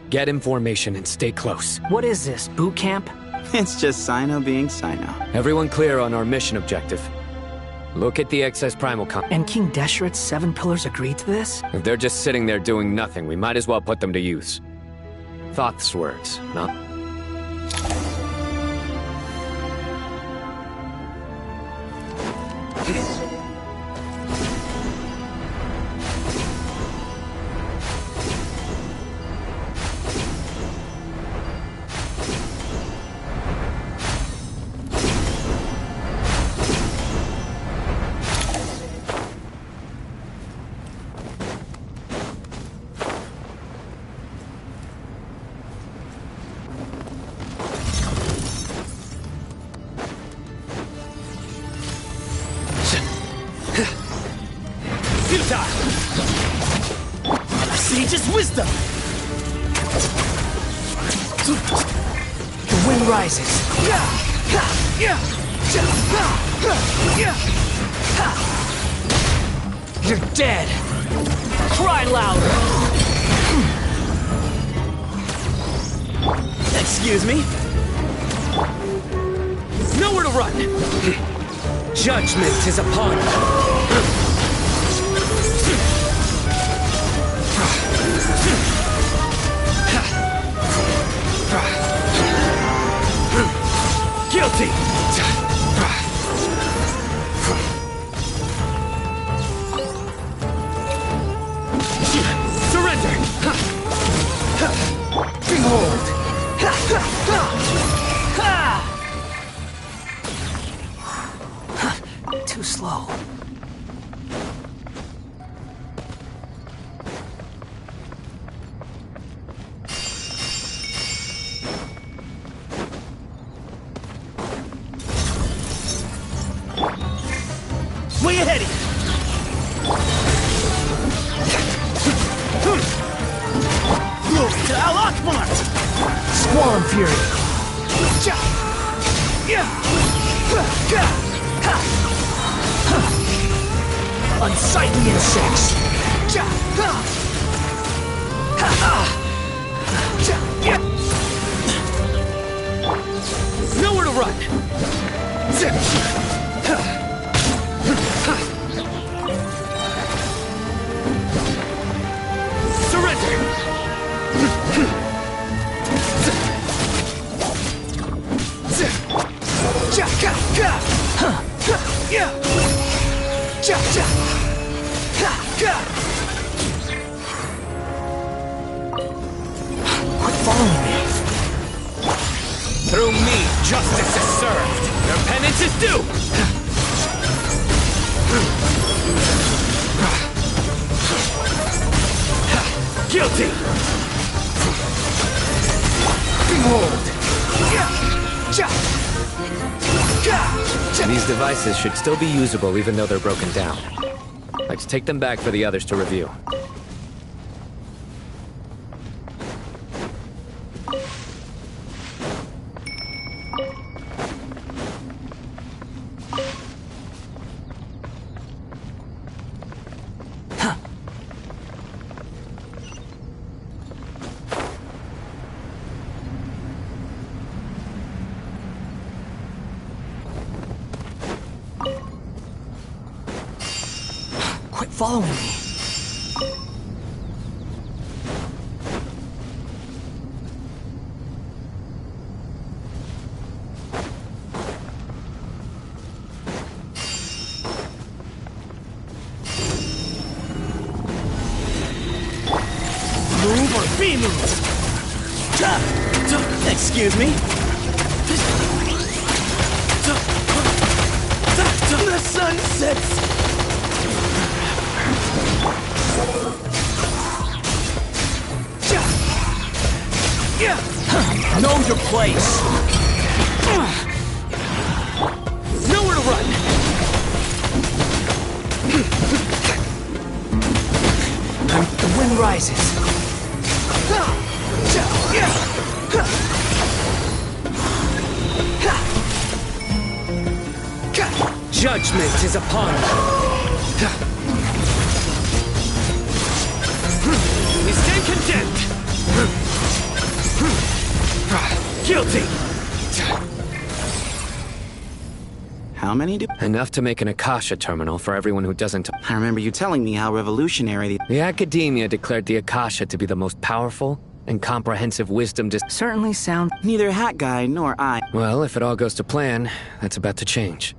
Get information and stay close. What is this, boot camp? It's just Sino being Sino. Everyone clear on our mission objective. Look at the excess primal And King Deshret's 7 pillars agreed to this? If they're just sitting there doing nothing, we might as well put them to use. Thoth's words, not... Sage's wisdom! The wind rises. You're dead! Cry louder! Excuse me? Nowhere to run! Judgment is upon you! Guilty! Surrender! Behold! Too slow. Way ahead of you! Glory to Al Akbar! Squall and Fury! Unsightly insects! Nowhere to run! Surrender! Quit following me. Through me, justice is served. Their penance is due. Guilty! Behold! These devices should still be usable even though they're broken down. Let's take them back for the others to review. Quit following me. Move or be moved. Excuse me? The sun sets. Know your place. Nowhere to run. The wind rises. Judgment is upon you. We stand condemned. Guilty! How many do... Enough to make an Akasha terminal for everyone who doesn't... I remember you telling me how revolutionary The Academia declared the Akasha to be the most powerful and comprehensive wisdom Certainly sound... Neither Hat Guy nor I... Well, if it all goes to plan, that's about to change.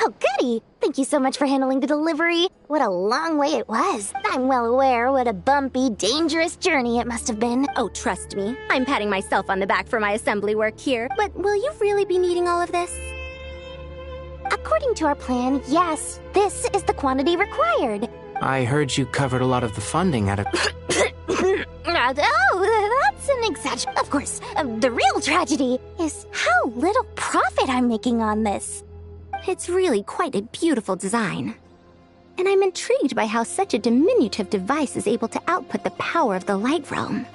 Oh, goody! Thank you so much for handling the delivery. What a long way it was. I'm well aware what a bumpy, dangerous journey it must have been. Oh, trust me. I'm patting myself on the back for my assembly work here. But will you really be needing all of this? According to our plan, yes. This is the quantity required. I heard you covered a lot of the funding out of... Oh, that's an exaggeration. Of course, the real tragedy is how little profit I'm making on this. It's really quite a beautiful design. And I'm intrigued by how such a diminutive device is able to output the power of the Light Realm.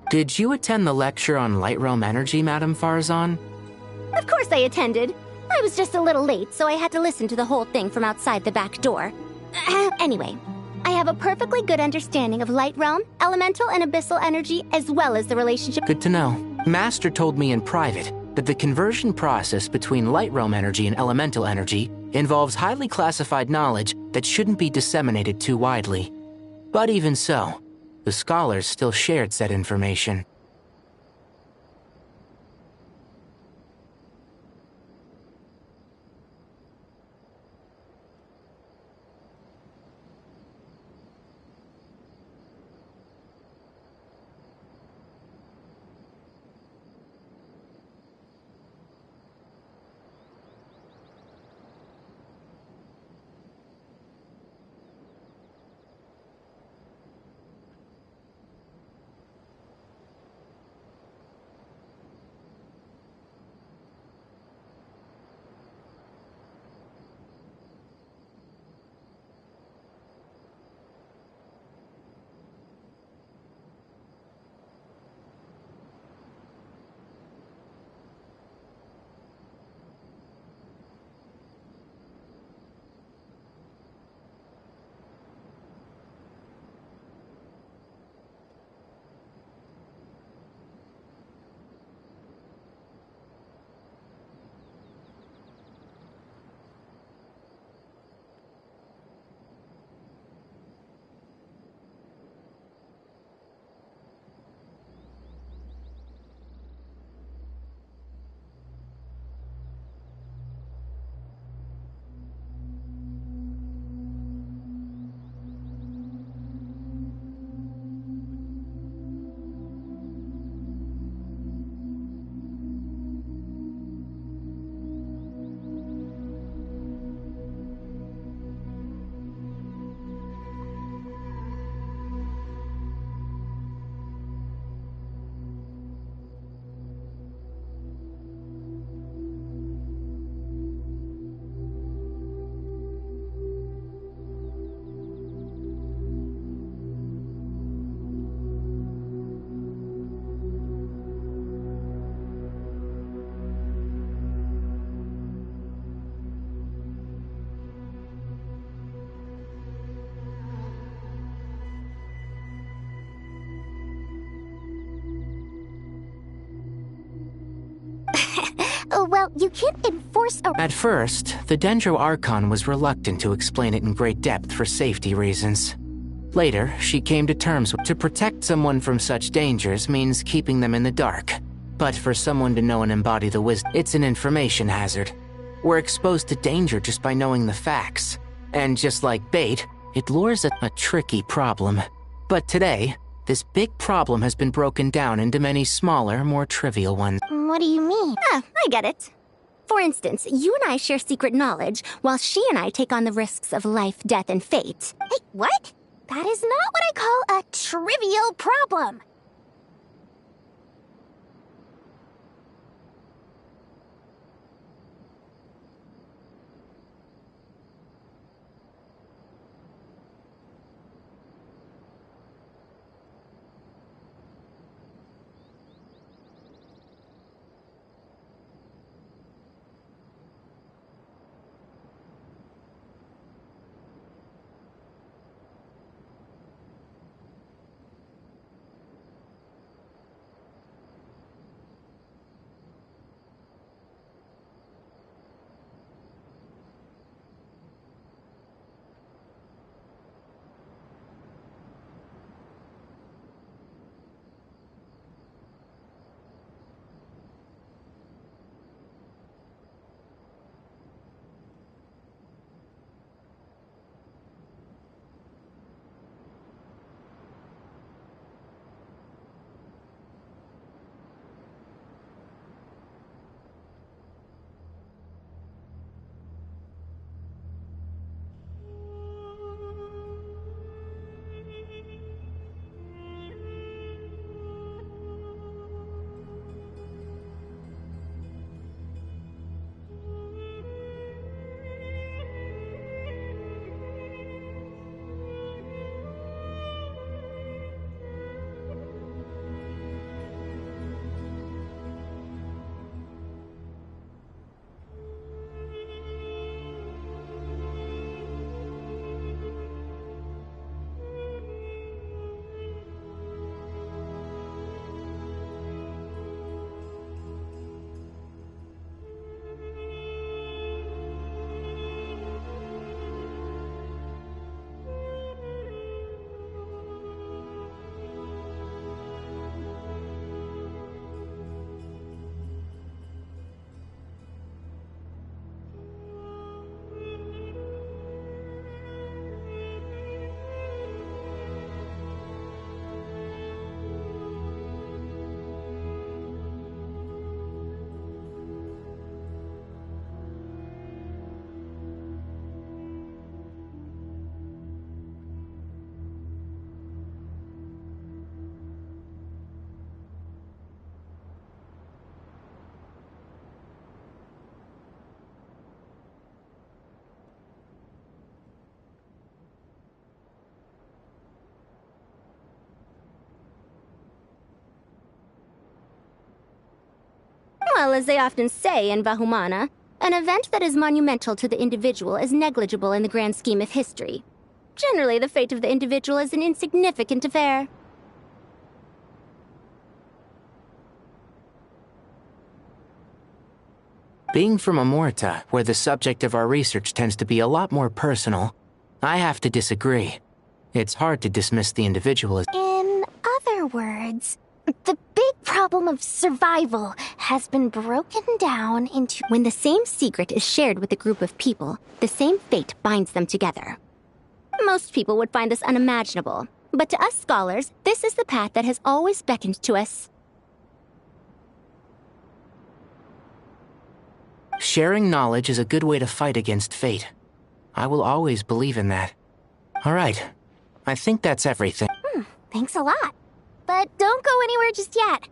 Did you attend the lecture on Light Realm energy, Madame Farzan? Of course I attended. I was just a little late, so I had to listen to the whole thing from outside the back door. Anyway, I have a perfectly good understanding of Light Realm, elemental and abyssal energy, as well as the relationship— Good to know. Master told me in private that the conversion process between Light Realm energy and elemental energy involves highly classified knowledge that shouldn't be disseminated too widely. But even so, the scholars still shared said information. You can't enforce a— At first, the Dendro Archon was reluctant to explain it in great depth for safety reasons. Later, she came to terms with to protect someone from such dangers means keeping them in the dark. But for someone to know and embody the wisdom, it's an information hazard. We're exposed to danger just by knowing the facts. And just like bait, it lures a tricky problem. But today, this big problem has been broken down into many smaller, more trivial ones. What do you mean? Ah, I get it. For instance, you and I share secret knowledge, while she and I take on the risks of life, death, and fate. Hey, what? That is not what I call a trivial problem. Well, as they often say in Vahumana, an event that is monumental to the individual is negligible in the grand scheme of history. Generally, the fate of the individual is an insignificant affair. Being from Amorta, where the subject of our research tends to be a lot more personal, I have to disagree. It's hard to dismiss the individual as— In other words, the big problem of survival has been broken down into— When the same secret is shared with a group of people, the same fate binds them together. Most people would find this unimaginable, but to us scholars, this is the path that has always beckoned to us. Sharing knowledge is a good way to fight against fate. I will always believe in that. All right. I think that's everything. Thanks a lot. But don't go anywhere just yet.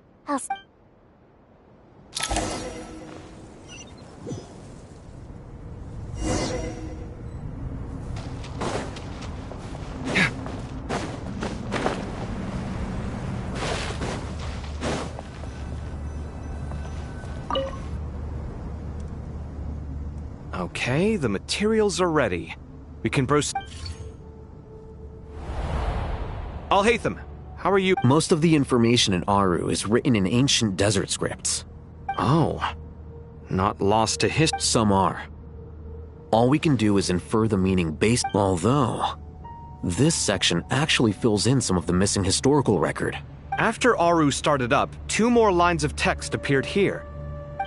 Okay, the materials are ready. We can proceed. Al-Haytham, how are you? Most of the information in Aru is written in ancient desert scripts. Oh. not lost to history. Some are. All we can do is infer the meaning based, although this section actually fills in some of the missing historical record. After Aru started up, 2 more lines of text appeared here.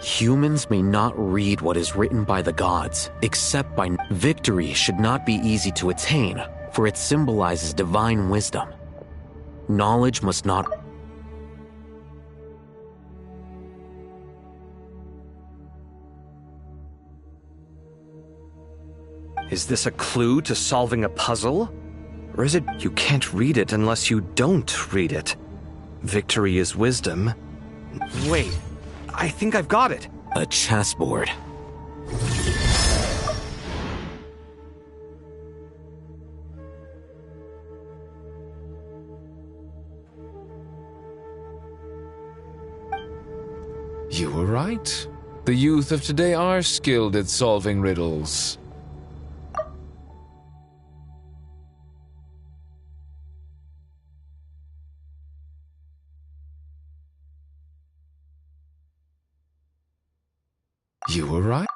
Humans may not read what is written by the gods, except by victory should not be easy to attain, for it symbolizes divine wisdom. Knowledge must not... Is this a clue to solving a puzzle? Or is it you can't read it unless you don't read it? Victory is wisdom. Wait, I think I've got it. A chessboard. You were right. The youth of today are skilled at solving riddles. You were right.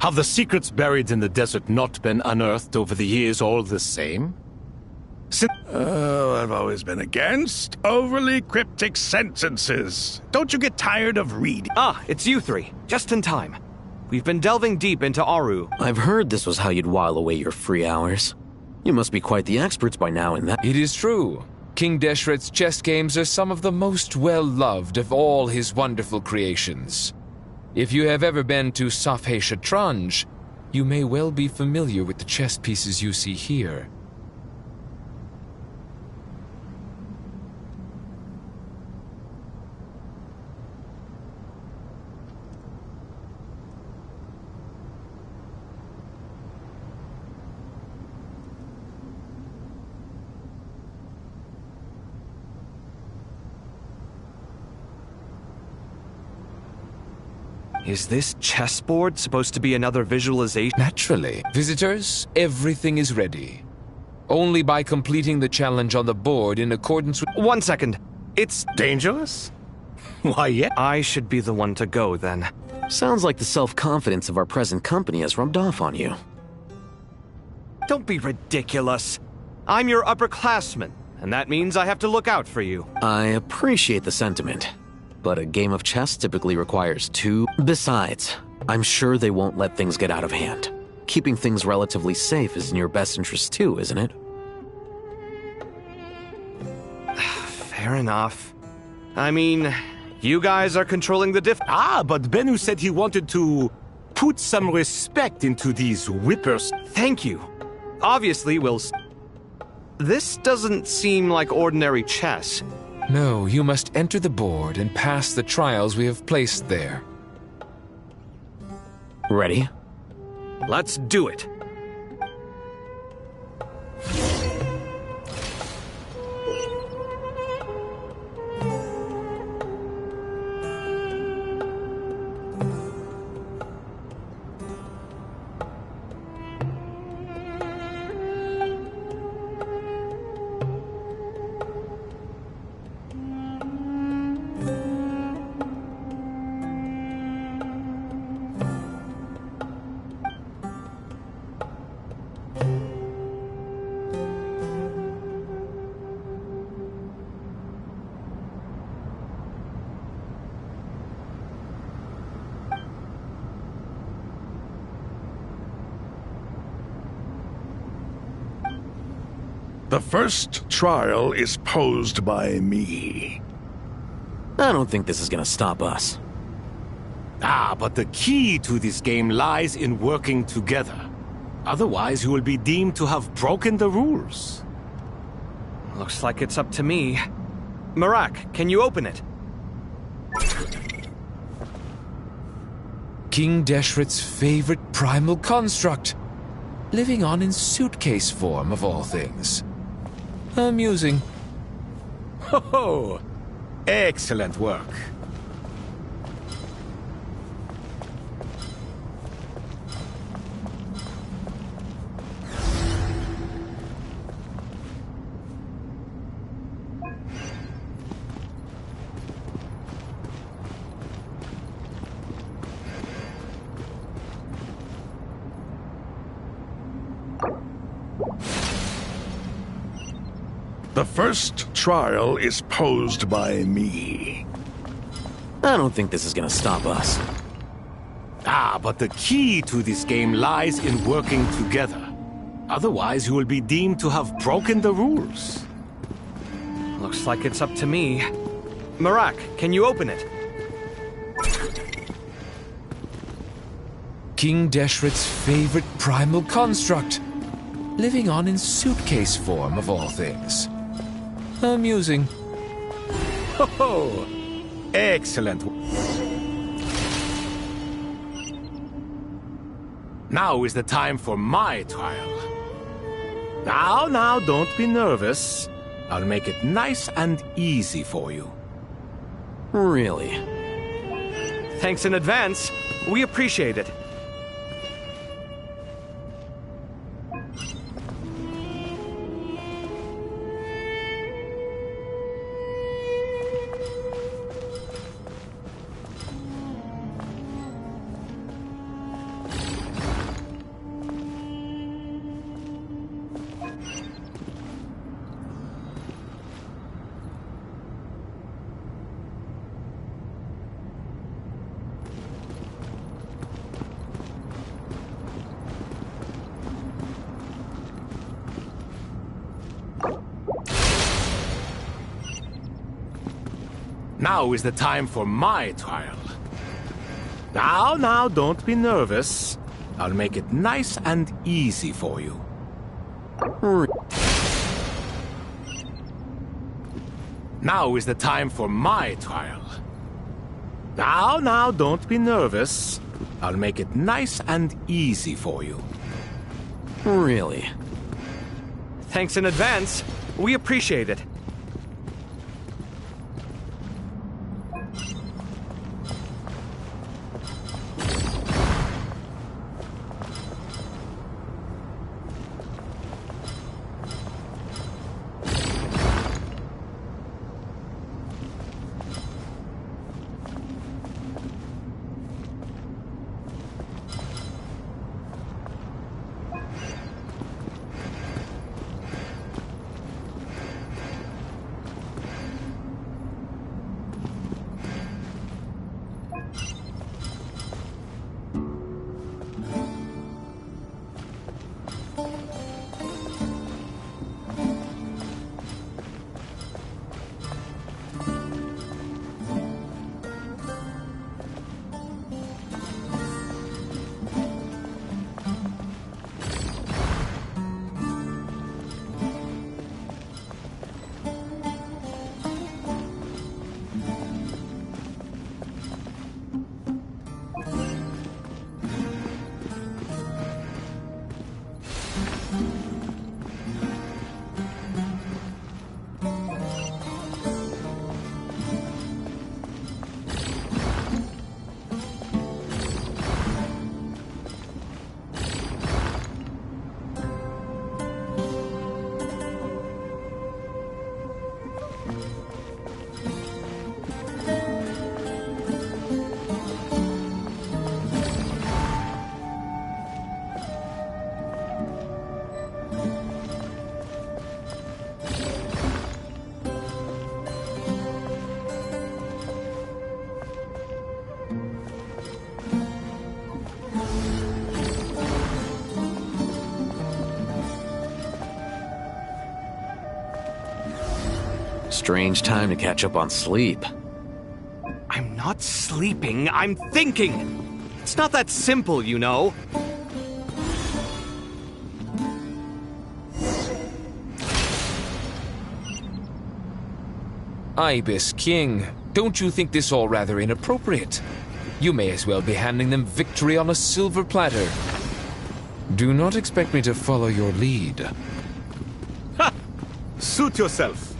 Have the secrets buried in the desert not been unearthed over the years all the same? I've always been against overly cryptic sentences. Don't you get tired of reading? Ah, it's you 3. Just in time. We've been delving deep into Aru. I've heard this was how you'd while away your free hours. You must be quite the experts by now in that. It is true. King Deshret's chess games are some of the most well-loved of all his wonderful creations. If you have ever been to Safhe Shatranj, you may well be familiar with the chess pieces you see here. Is this chessboard supposed to be another visualization? Naturally. Visitors, everything is ready. Only by completing the challenge on the board in accordance with— 1 second. It's dangerous? Why, yeah. I should be the one to go, then. Sounds like the self-confidence of our present company has rubbed off on you. Don't be ridiculous. I'm your upperclassman, and that means I have to look out for you. I appreciate the sentiment, but a game of chess typically requires 2. Besides, I'm sure they won't let things get out of hand. Keeping things relatively safe is in your best interest too, isn't it? Fair enough. I mean, you guys are controlling the but Bennu said he wanted to put some respect into these whippers. Thank you. Obviously, this doesn't seem like ordinary chess. No, you must enter the board and pass the trials we have placed there. Ready? Let's do it. The first trial is posed by me. I don't think this is gonna stop us. But the key to this game lies in working together. Otherwise, you will be deemed to have broken the rules. Looks like it's up to me. Marak, can you open it? King Deshret's favorite primal construct. Living on in suitcase form, of all things. Amusing. Ho-ho! Excellent work. The first trial is posed by me. I don't think this is gonna stop us. But the key to this game lies in working together. Otherwise, you will be deemed to have broken the rules. Looks like it's up to me. Marak, can you open it? King Deshret's favorite primal construct. Living on in suitcase form, of all things. Amusing. Ho-ho! Excellent. Now is the time for my trial. Now, don't be nervous. I'll make it nice and easy for you. Really? Thanks in advance. We appreciate it. Now is the time for my trial. Now, don't be nervous. I'll make it nice and easy for you. Now is the time for my trial. Now, don't be nervous. I'll make it nice and easy for you. Really? Thanks in advance. We appreciate it. Strange time to catch up on sleep. I'm not sleeping, I'm thinking! It's not that simple, you know. Ibis King, don't you think this all rather inappropriate? You may as well be handing them victory on a silver platter. Do not expect me to follow your lead. Ha! Suit yourself.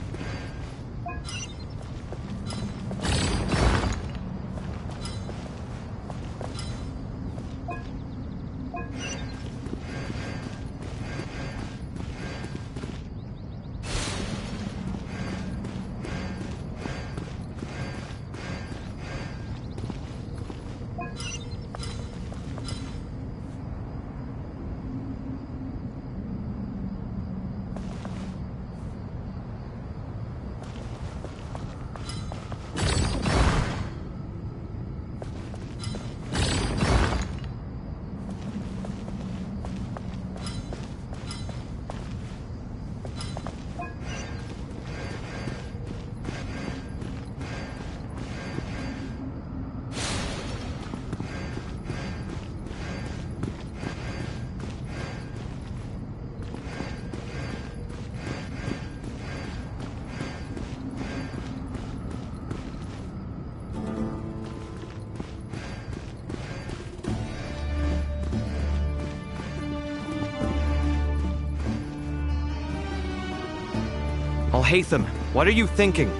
Alhaitham, what are you thinking?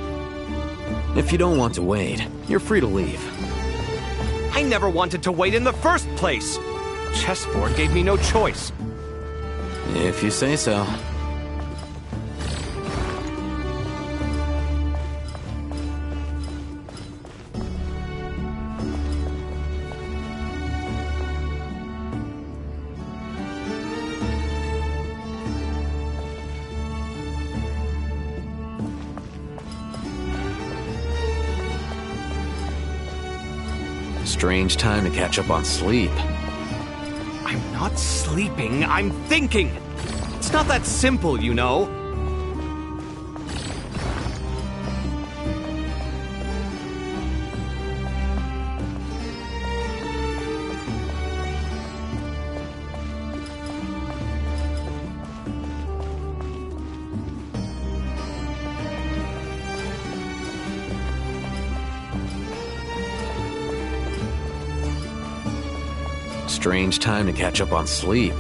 If you don't want to wait, you're free to leave. I never wanted to wait in the first place! Chessboard gave me no choice. If you say so. Strange time to catch up on sleep. I'm not sleeping, I'm thinking! It's not that simple, you know. Strange time to catch up on sleep.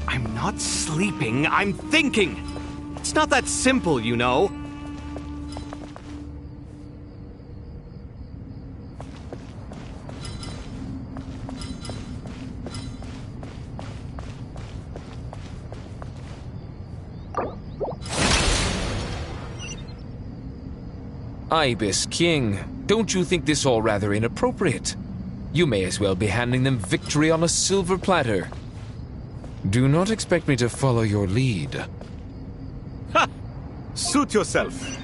I'm not sleeping, I'm thinking! It's not that simple, you know. Ibis King, don't you think this all rather inappropriate? You may as well be handing them victory on a silver platter. Do not expect me to follow your lead. Ha! Suit yourself.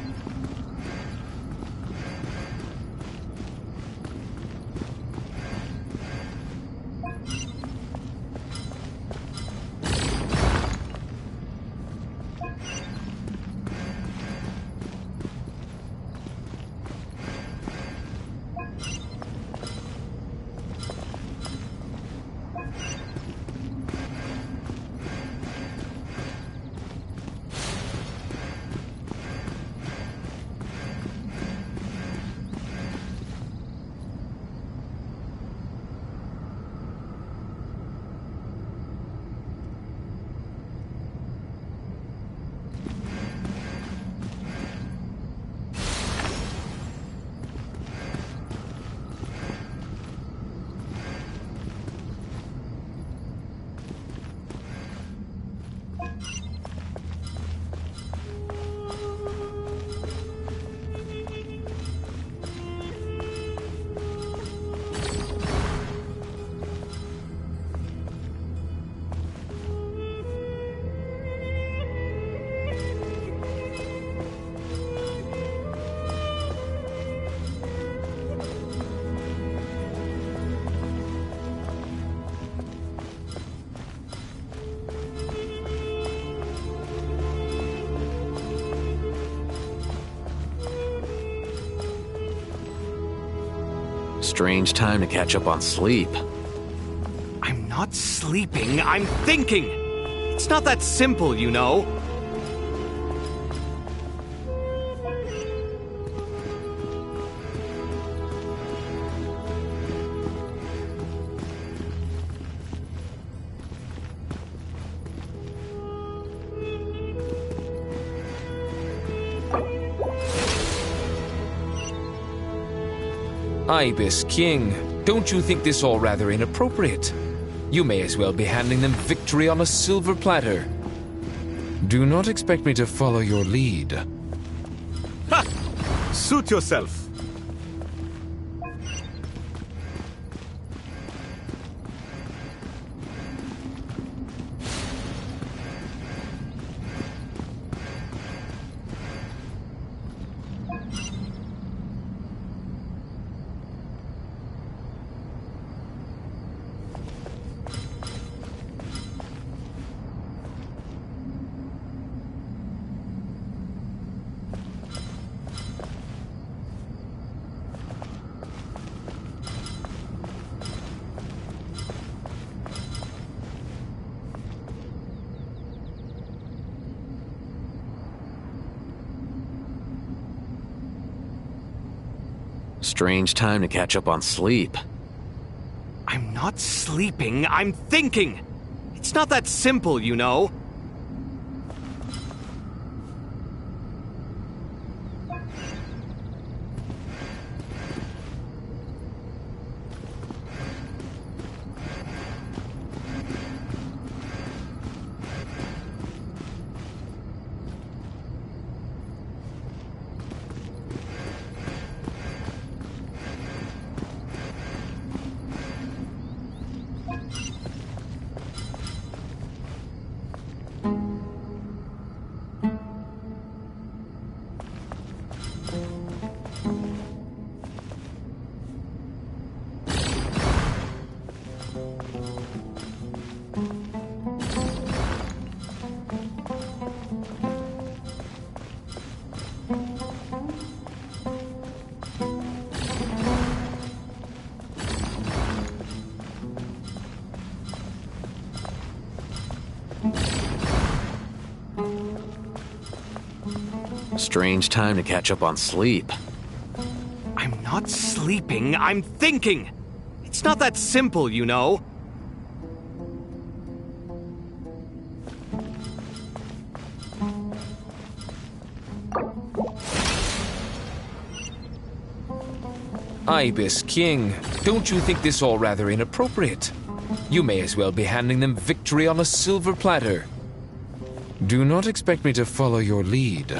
Strange time to catch up on sleep. I'm not sleeping, I'm thinking! It's not that simple, you know. Ibis King, don't you think this all rather inappropriate? You may as well be handing them victory on a silver platter. Do not expect me to follow your lead. Ha! Suit yourself. Strange time to catch up on sleep. I'm not sleeping, I'm thinking! It's not that simple, you know. Strange time to catch up on sleep. I'm not sleeping, I'm thinking! It's not that simple, you know. Ibis King, don't you think this all rather inappropriate? You may as well be handing them victory on a silver platter. Do not expect me to follow your lead.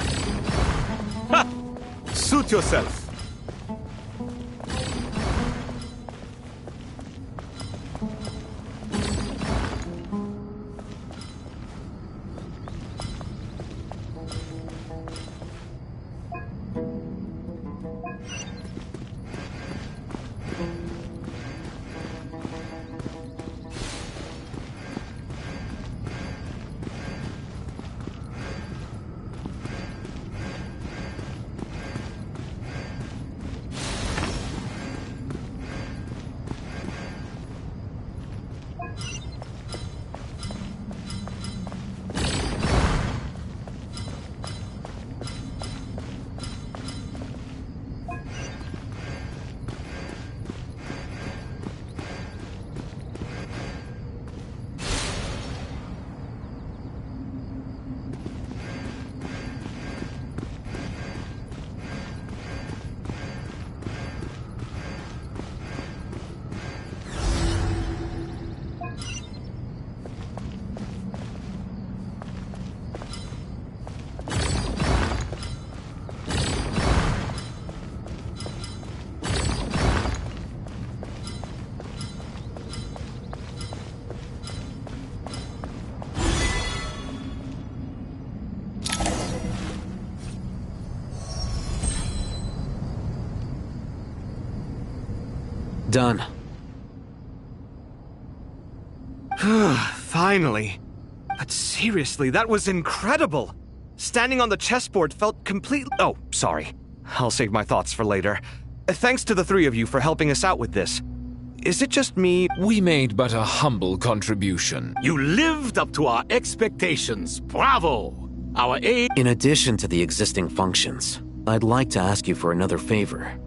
Ha! Suit yourself. Done. Finally. But seriously, that was incredible. Standing on the chessboard felt completely... Oh, sorry. I'll save my thoughts for later. Thanks to the three of you for helping us out with this. Is it just me? We made but a humble contribution. You lived up to our expectations. Bravo! Our aid... In addition to the existing functions, I'd like to ask you for another favor.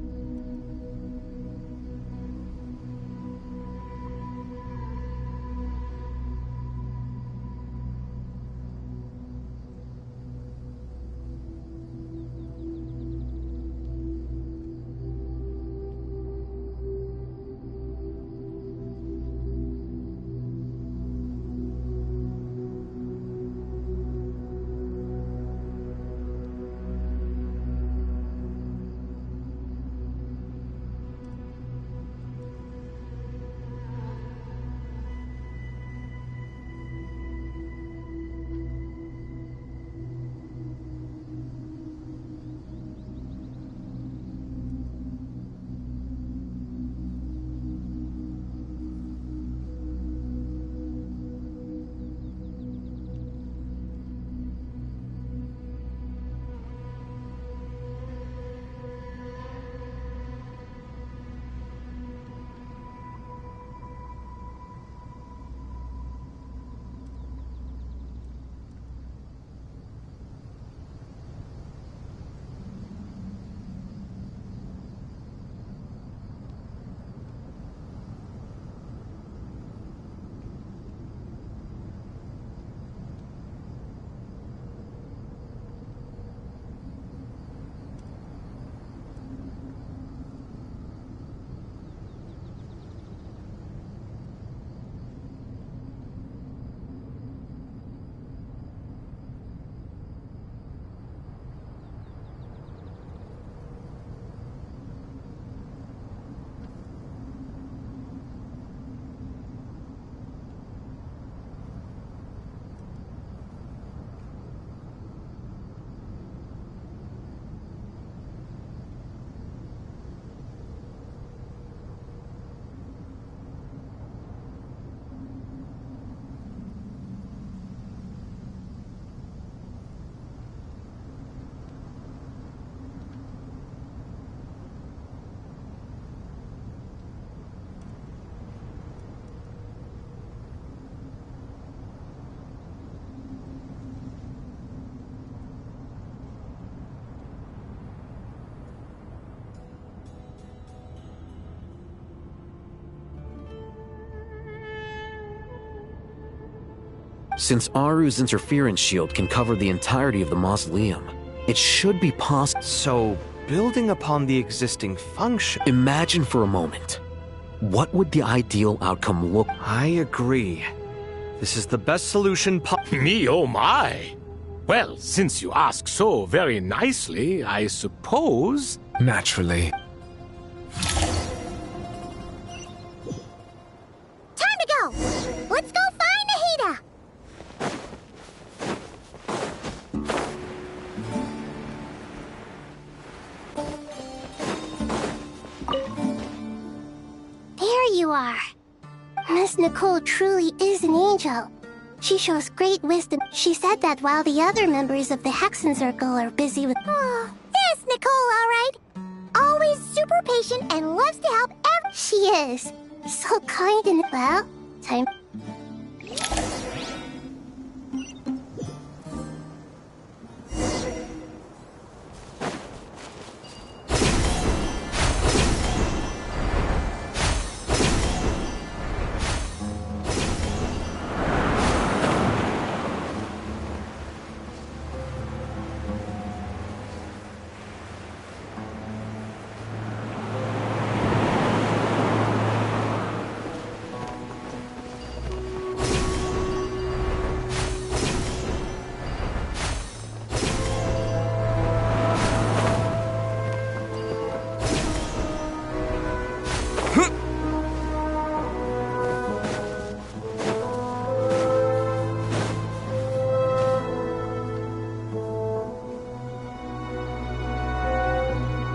Since Aru's interference shield can cover the entirety of the mausoleum, it should be possible. So, building upon the existing function... Imagine for a moment. What would the ideal outcome look? I agree. This is the best solution Me, oh my! Well, since you ask so very nicely, I suppose... Naturally. Time to go! Let's go find Nahida! There you are. Miss Nicole truly is an angel. She shows great wisdom. She said that while the other members of the Hexen Circle are busy with... Oh, there's Nicole, all right. Always super patient and loves to help She is. So kind and... Well, time...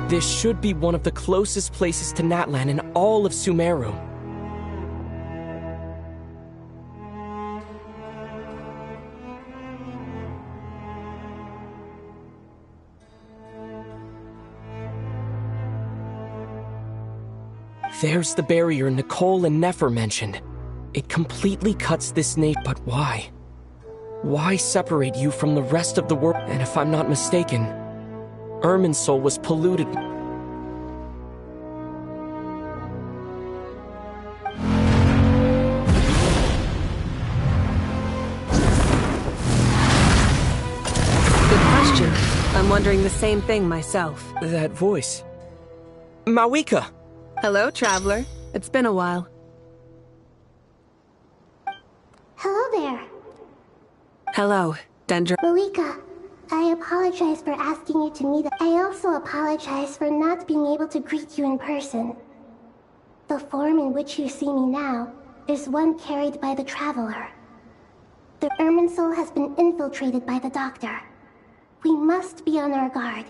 This should be one of the closest places to Natlan in all of Sumeru. There's the barrier Nicole and Nefer mentioned. It completely cuts this nation. But why? Why separate you from the rest of the world? And if I'm not mistaken, Irminsul was polluted. Good question. I'm wondering the same thing myself. That voice. Mawika! Hello, traveler. It's been a while. Hello there. Hello, Dendra. Mawika, I apologize for asking you to meet. I also apologize for not being able to greet you in person. The form in which you see me now is one carried by the Traveler. The Irminsul has been infiltrated by the Doctor. We must be on our guard,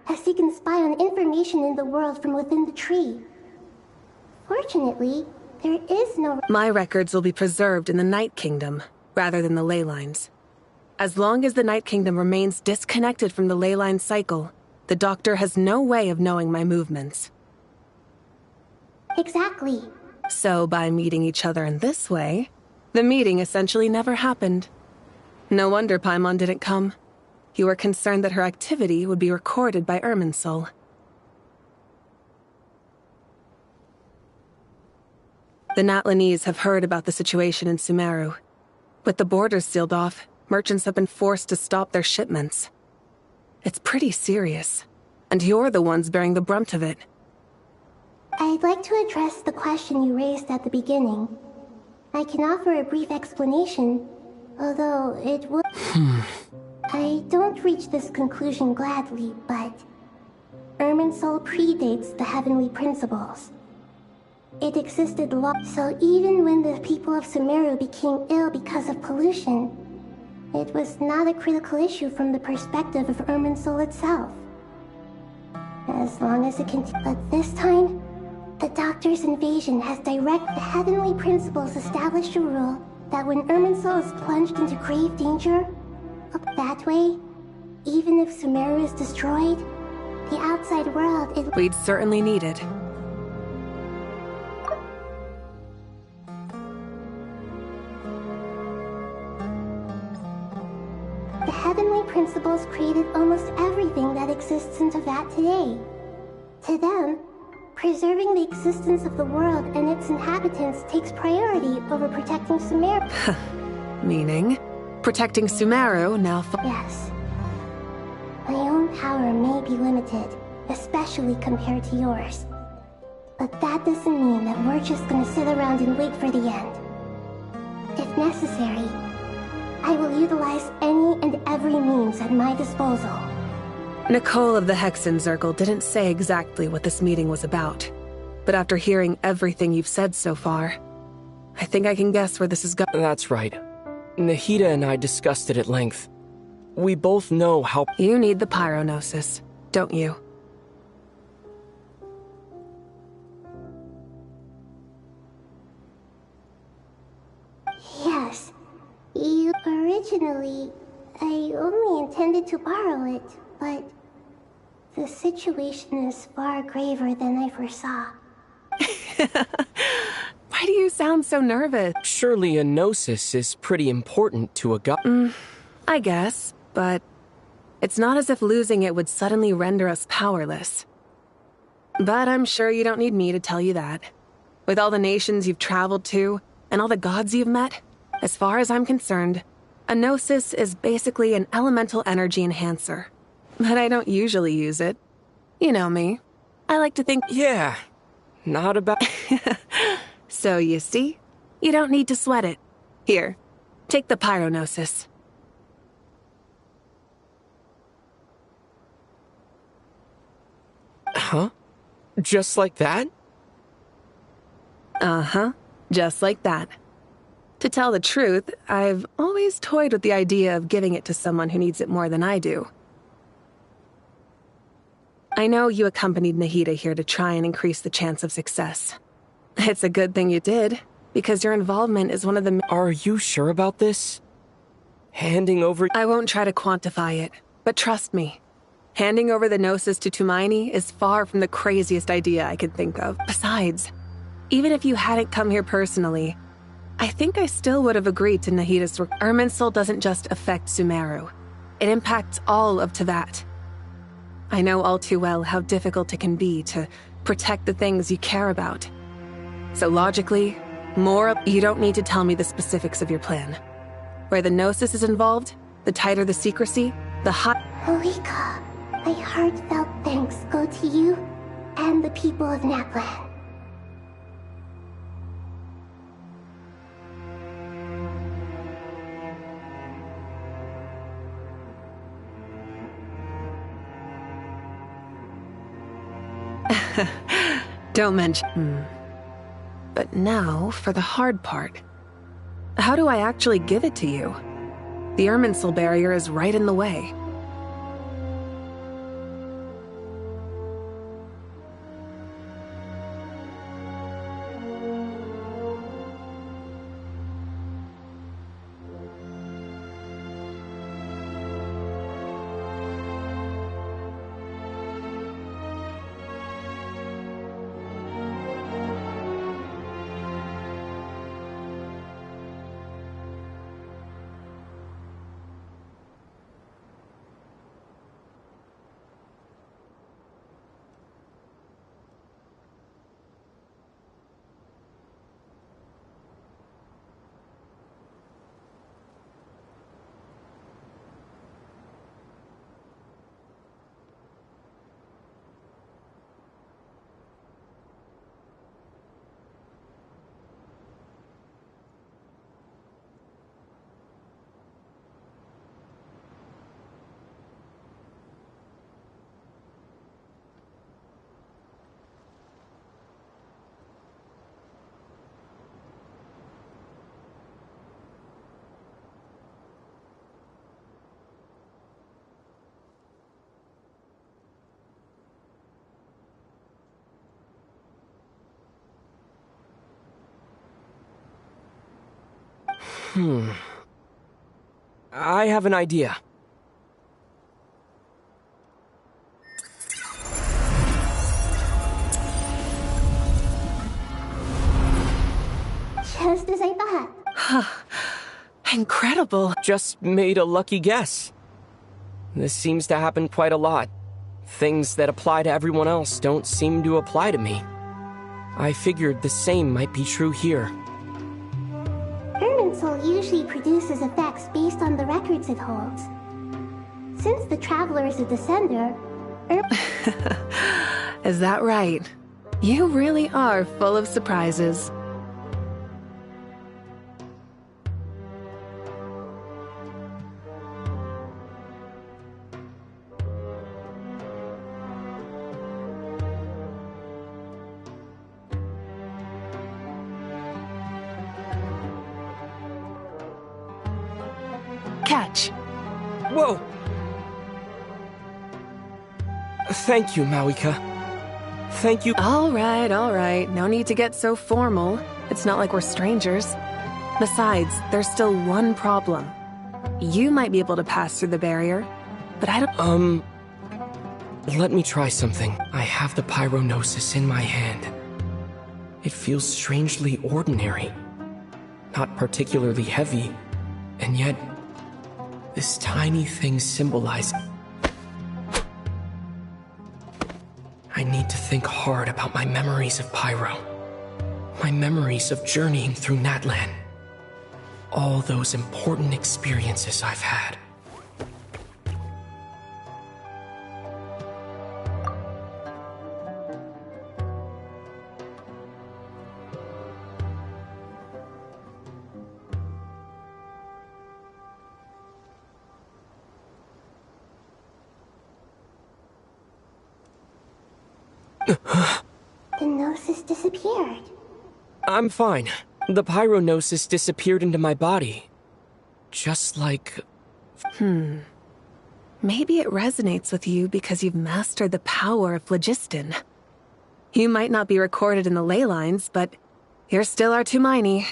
as he can spy on information in the world from within the tree. Fortunately, there is no... My records will be preserved in the Night Kingdom, rather than the ley lines. As long as the Night Kingdom remains disconnected from the ley line cycle, the Doctor has no way of knowing my movements. Exactly. So by meeting each other in this way, the meeting essentially never happened. No wonder Paimon didn't come. You were concerned that her activity would be recorded by Irminsul. The Natlanese have heard about the situation in Sumeru. With the borders sealed off, merchants have been forced to stop their shipments. It's pretty serious, and you're the ones bearing the brunt of it. I'd like to address the question you raised at the beginning. I can offer a brief explanation, although it would... I don't reach this conclusion gladly, but... Irminsul predates the heavenly principles. It existed long, so even when the people of Sumeru became ill because of pollution, it was not a critical issue from the perspective of Irminsul itself. As long as it continued. But this time, the Doctor's invasion has the heavenly principles established a rule that when Irminsul is plunged into grave danger, that way, even if Sumeru is destroyed, the outside world is... We'd certainly need it. The heavenly principles created almost everything that exists in Teyvat today. To them, preserving the existence of the world and its inhabitants takes priority over protecting Sumeru. Meaning? Protecting Sumeru now. Yes. My own power may be limited, especially compared to yours. But that doesn't mean that we're just gonna sit around and wait for the end. If necessary, I will utilize any and every means at my disposal. Nicole of the Hexen Circle didn't say exactly what this meeting was about. But after hearing everything you've said so far, I think I can guess where this is going. That's right. Nahida and I discussed it at length. We both know how— You need the pyronosis, don't you? Yes. Originally, I only intended to borrow it, but the situation is far graver than I foresaw. Why do you sound so nervous? Surely a gnosis is pretty important to a god. I guess, but it's not as if losing it would suddenly render us powerless. But I'm sure you don't need me to tell you that. With all the nations you've traveled to, and all the gods you've met, as far as I'm concerned, a gnosis is basically an elemental energy enhancer. But I don't usually use it. You know me. I like to think— Yeah, not about— So you see, you don't need to sweat it. Here, take the pyronosis. Huh? Just like that? Uh-huh, just like that. To tell the truth, I've always toyed with the idea of giving it to someone who needs it more than I do. I know you accompanied Nahida here to try and increase the chance of success. It's a good thing you did, because your involvement is one of the— Are you sure about this? Handing over— I won't try to quantify it, but trust me. Handing over the Gnosis to Tumaini is far from the craziest idea I could think of. Besides, even if you hadn't come here personally, I think I still would have agreed to Nahida's— Irminsul doesn't just affect Sumeru. It impacts all of Teyvat. I know all too well how difficult it can be to protect the things you care about. So logically, you don't need to tell me the specifics of your plan. Where the Gnosis is involved, the tighter the secrecy, the hot— Oika, my heartfelt thanks go to you and the people of Natlan. Don't mention— But now, for the hard part. How do I actually give it to you? The Irminsul barrier is right in the way. I have an idea. Just as I thought. Incredible. Just made a lucky guess. This seems to happen quite a lot. Things that apply to everyone else don't seem to apply to me. I figured the same might be true here. Soul usually produces effects based on the records it holds. Since the Traveler is a descender, Is that right? You really are full of surprises. Catch. Whoa! Thank you, Mauika. Thank you. All right. No need to get so formal. It's not like we're strangers. Besides, there's still one problem. You might be able to pass through the barrier, but I don't... Let me try something. I have the pyronosis in my hand. It feels strangely ordinary. Not particularly heavy, and yet... this tiny thing symbolizes... I need to think hard about my memories of Pyro. My memories of journeying through Natlan. All those important experiences I've had. the Gnosis disappeared. I'm fine. The pyronosis disappeared into my body. Just like... Maybe it resonates with you because you've mastered the power of phlogiston. You might not be recorded in the ley lines, but you're still our Tumaini.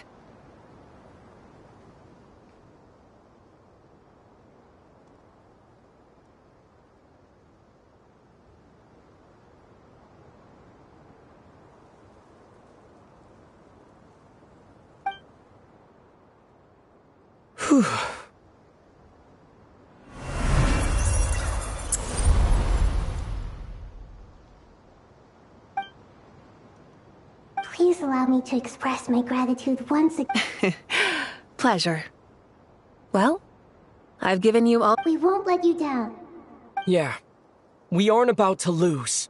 Please allow me to express my gratitude once again. Pleasure. Well, I've given you all... We won't let you down. Yeah. We aren't about to lose.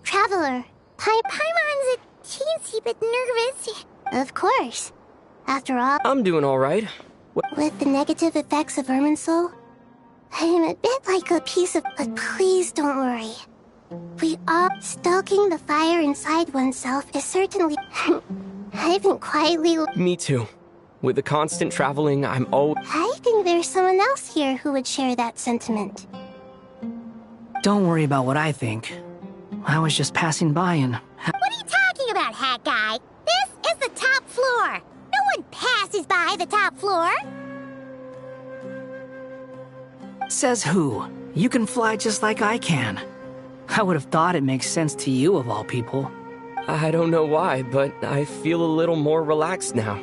Traveler, Paimon's a teensy bit nervous. Of course. After all, I'm doing alright. with the negative effects of Irminsul, I am a bit like a piece of... But please don't worry. We all... Stoking the fire inside oneself is certainly... I've been quietly... Me too. With the constant traveling, I'm always... I think there's someone else here who would share that sentiment. Don't worry about what I think. I was just passing by and... What are you talking about, Hat Guy? This is the top floor. No one passes by the top floor. Says who? You can fly just like I can. I would have thought it makes sense to you of all people. I don't know why, but I feel a little more relaxed now.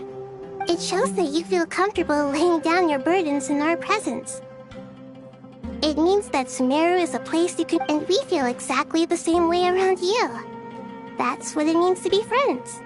It shows that you feel comfortable laying down your burdens in our presence. It means that Sumeru is a place you can... And we feel exactly the same way around you. That's what it means to be friends.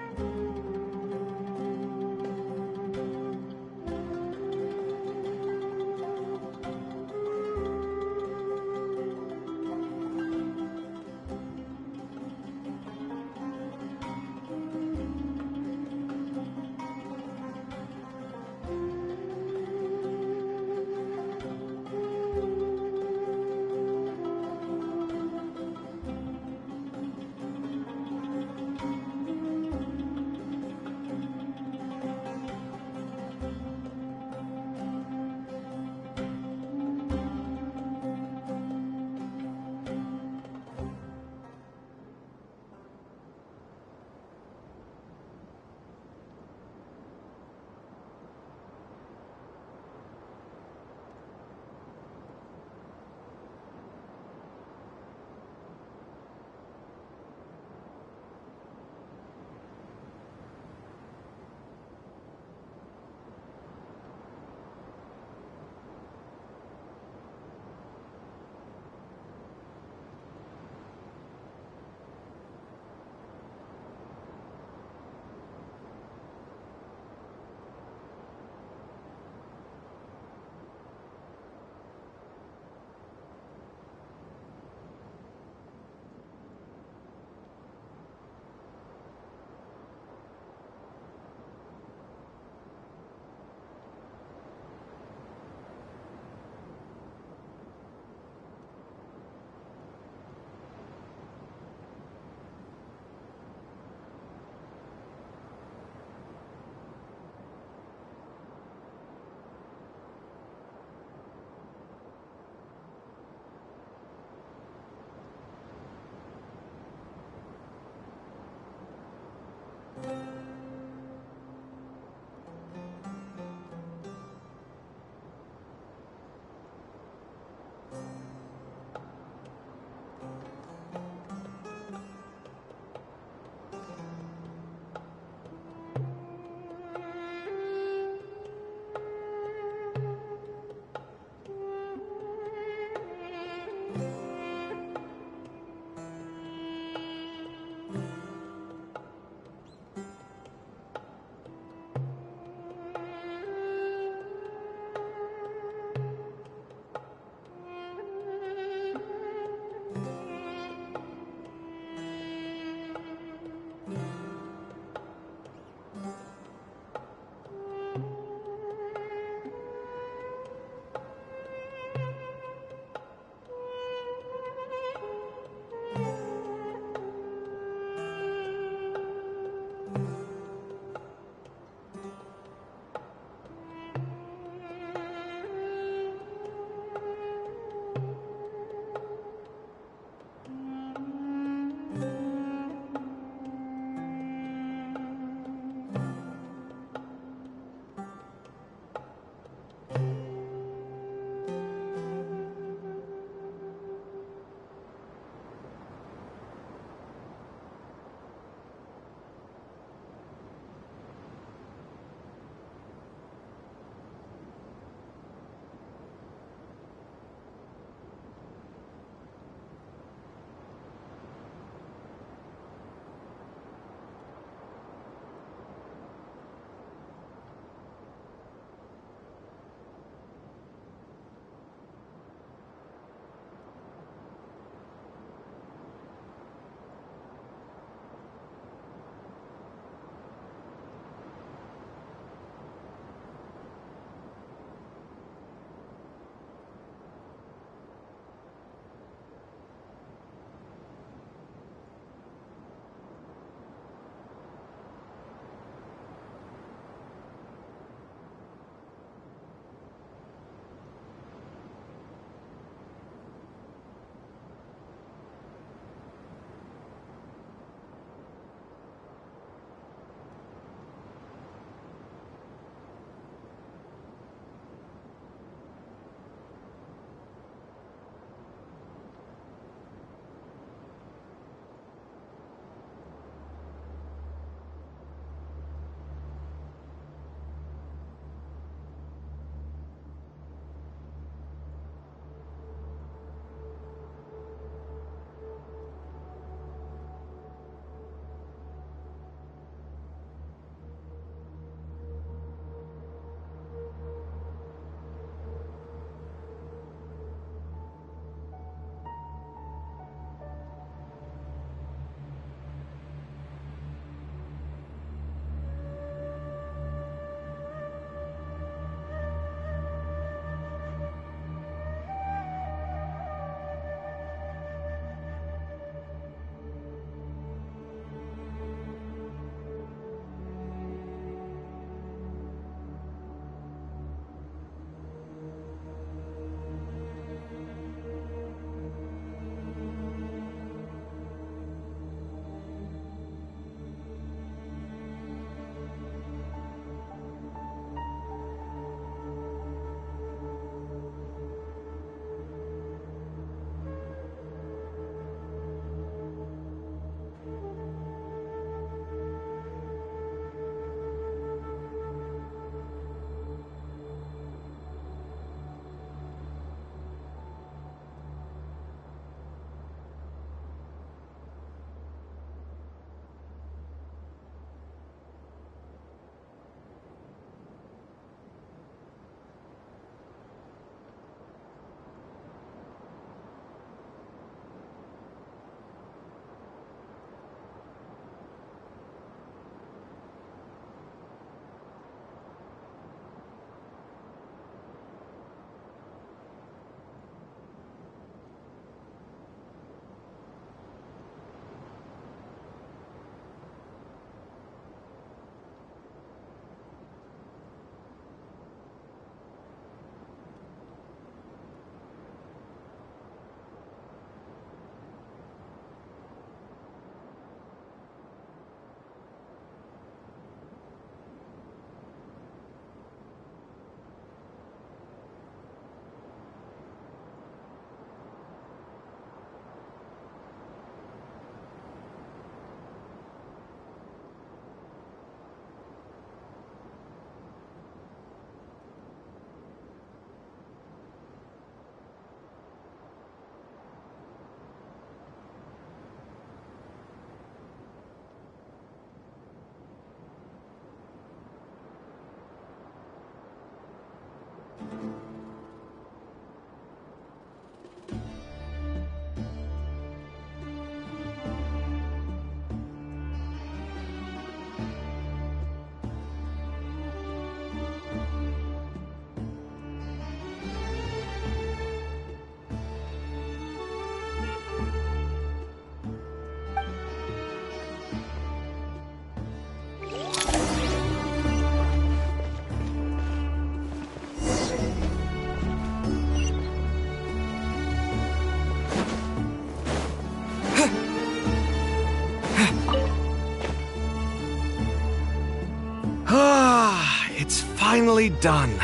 finally done.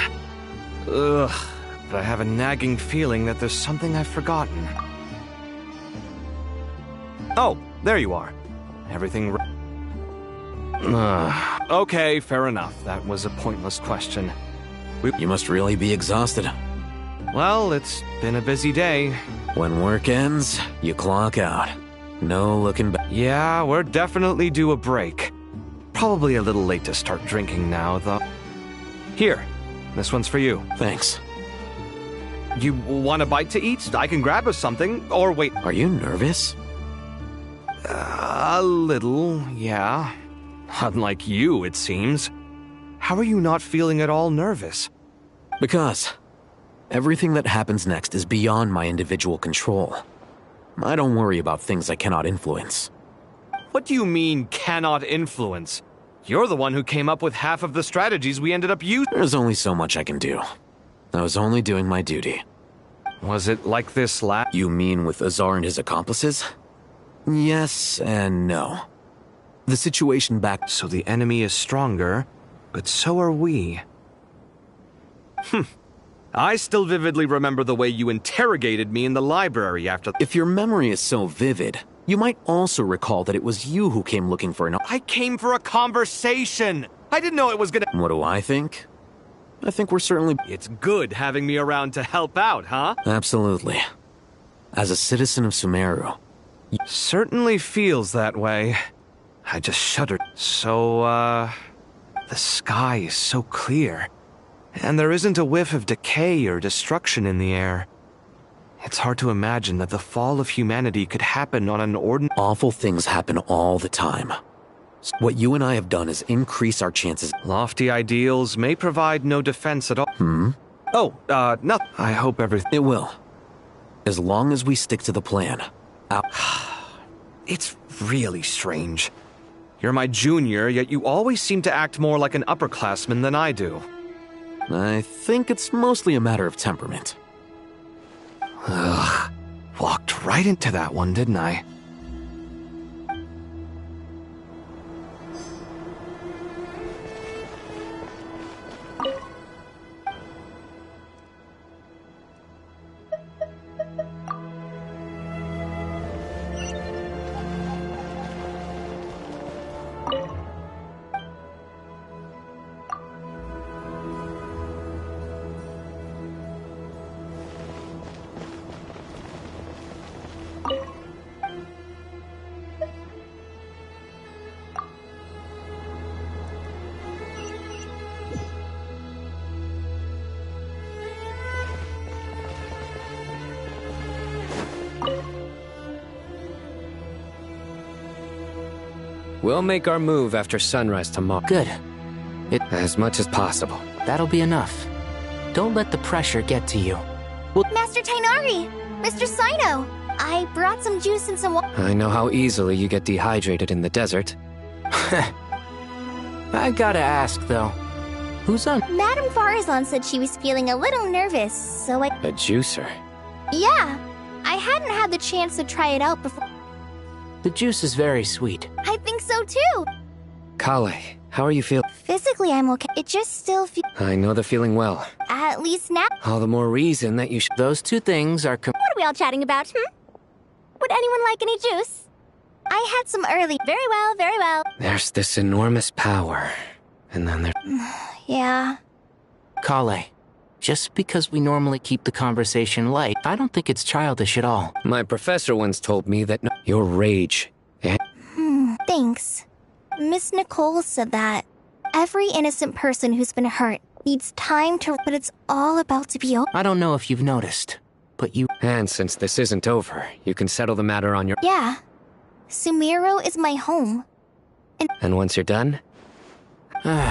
Ugh, but I have a nagging feeling that there's something I've forgotten. Oh, there you are. Everything... Okay, fair enough. That was a pointless question. You must really be exhausted. Well, it's been a busy day. When work ends, you clock out. No looking back. Yeah, we're definitely due a break. Probably a little late to start drinking now, though. Here, this one's for you. Thanks. You want a bite to eat? I can grab us something, or wait. Are you nervous? A little, yeah. Unlike you, it seems. How are you not feeling at all nervous? Because everything that happens next is beyond my individual control. I don't worry about things I cannot influence. What do you mean, cannot influence? You're the one who came up with half of the strategies we ended up using. There's only so much I can do. I was only doing my duty. Was it like this last? You mean with Azar and his accomplices? Yes and no. The situation back... So the enemy is stronger, but so are we. I still vividly remember the way you interrogated me in the library after... If your memory is so vivid, you might also recall that it was you who came looking for an... I came for a conversation! I didn't know it was gonna... What do I think? I think we're certainly... It's good having me around to help out, huh? Absolutely. As a citizen of Sumeru... Certainly feels that way. I just shuddered. So, the sky is so clear. And there isn't a whiff of decay or destruction in the air. It's hard to imagine that the fall of humanity could happen on an ordinary... Awful things happen all the time. What you and I have done is increase our chances. Lofty ideals may provide no defense at all. Oh, no. I hope everything... It will. As long as we stick to the plan. It's really strange. You're my junior, yet you always seem to act more like an upperclassman than I do. I think it's mostly a matter of temperament. Ugh. Walked right into that one, didn't I? We'll make our move after sunrise tomorrow. Good. As much as possible. That'll be enough. Don't let the pressure get to you. Master Tainari! Mr. Sino! I brought some juice and some water. I know how easily you get dehydrated in the desert. I gotta ask, though. Who's on? Madame Farazan said she was feeling a little nervous, so I... A juicer? Yeah. I hadn't had the chance to try it out before. The juice is very sweet. I think so too. Kale, how are you feeling? Physically, I'm okay. It just still feels... I know the feeling well. At least now... All the more reason that you should... Those two things are... What are we all chatting about, Would anyone like any juice? I had some early. Very well, very well. There's this enormous power. And then there... Yeah. Kale, just because we normally keep the conversation light, I don't think it's childish at all. My professor once told me that your rage... Thanks. Miss Nicole said that every innocent person who's been hurt needs time to... But it's all about to be over. I don't know if you've noticed, but you... And since this isn't over, you can settle the matter on your... Yeah. Sumeru is my home. And once you're done?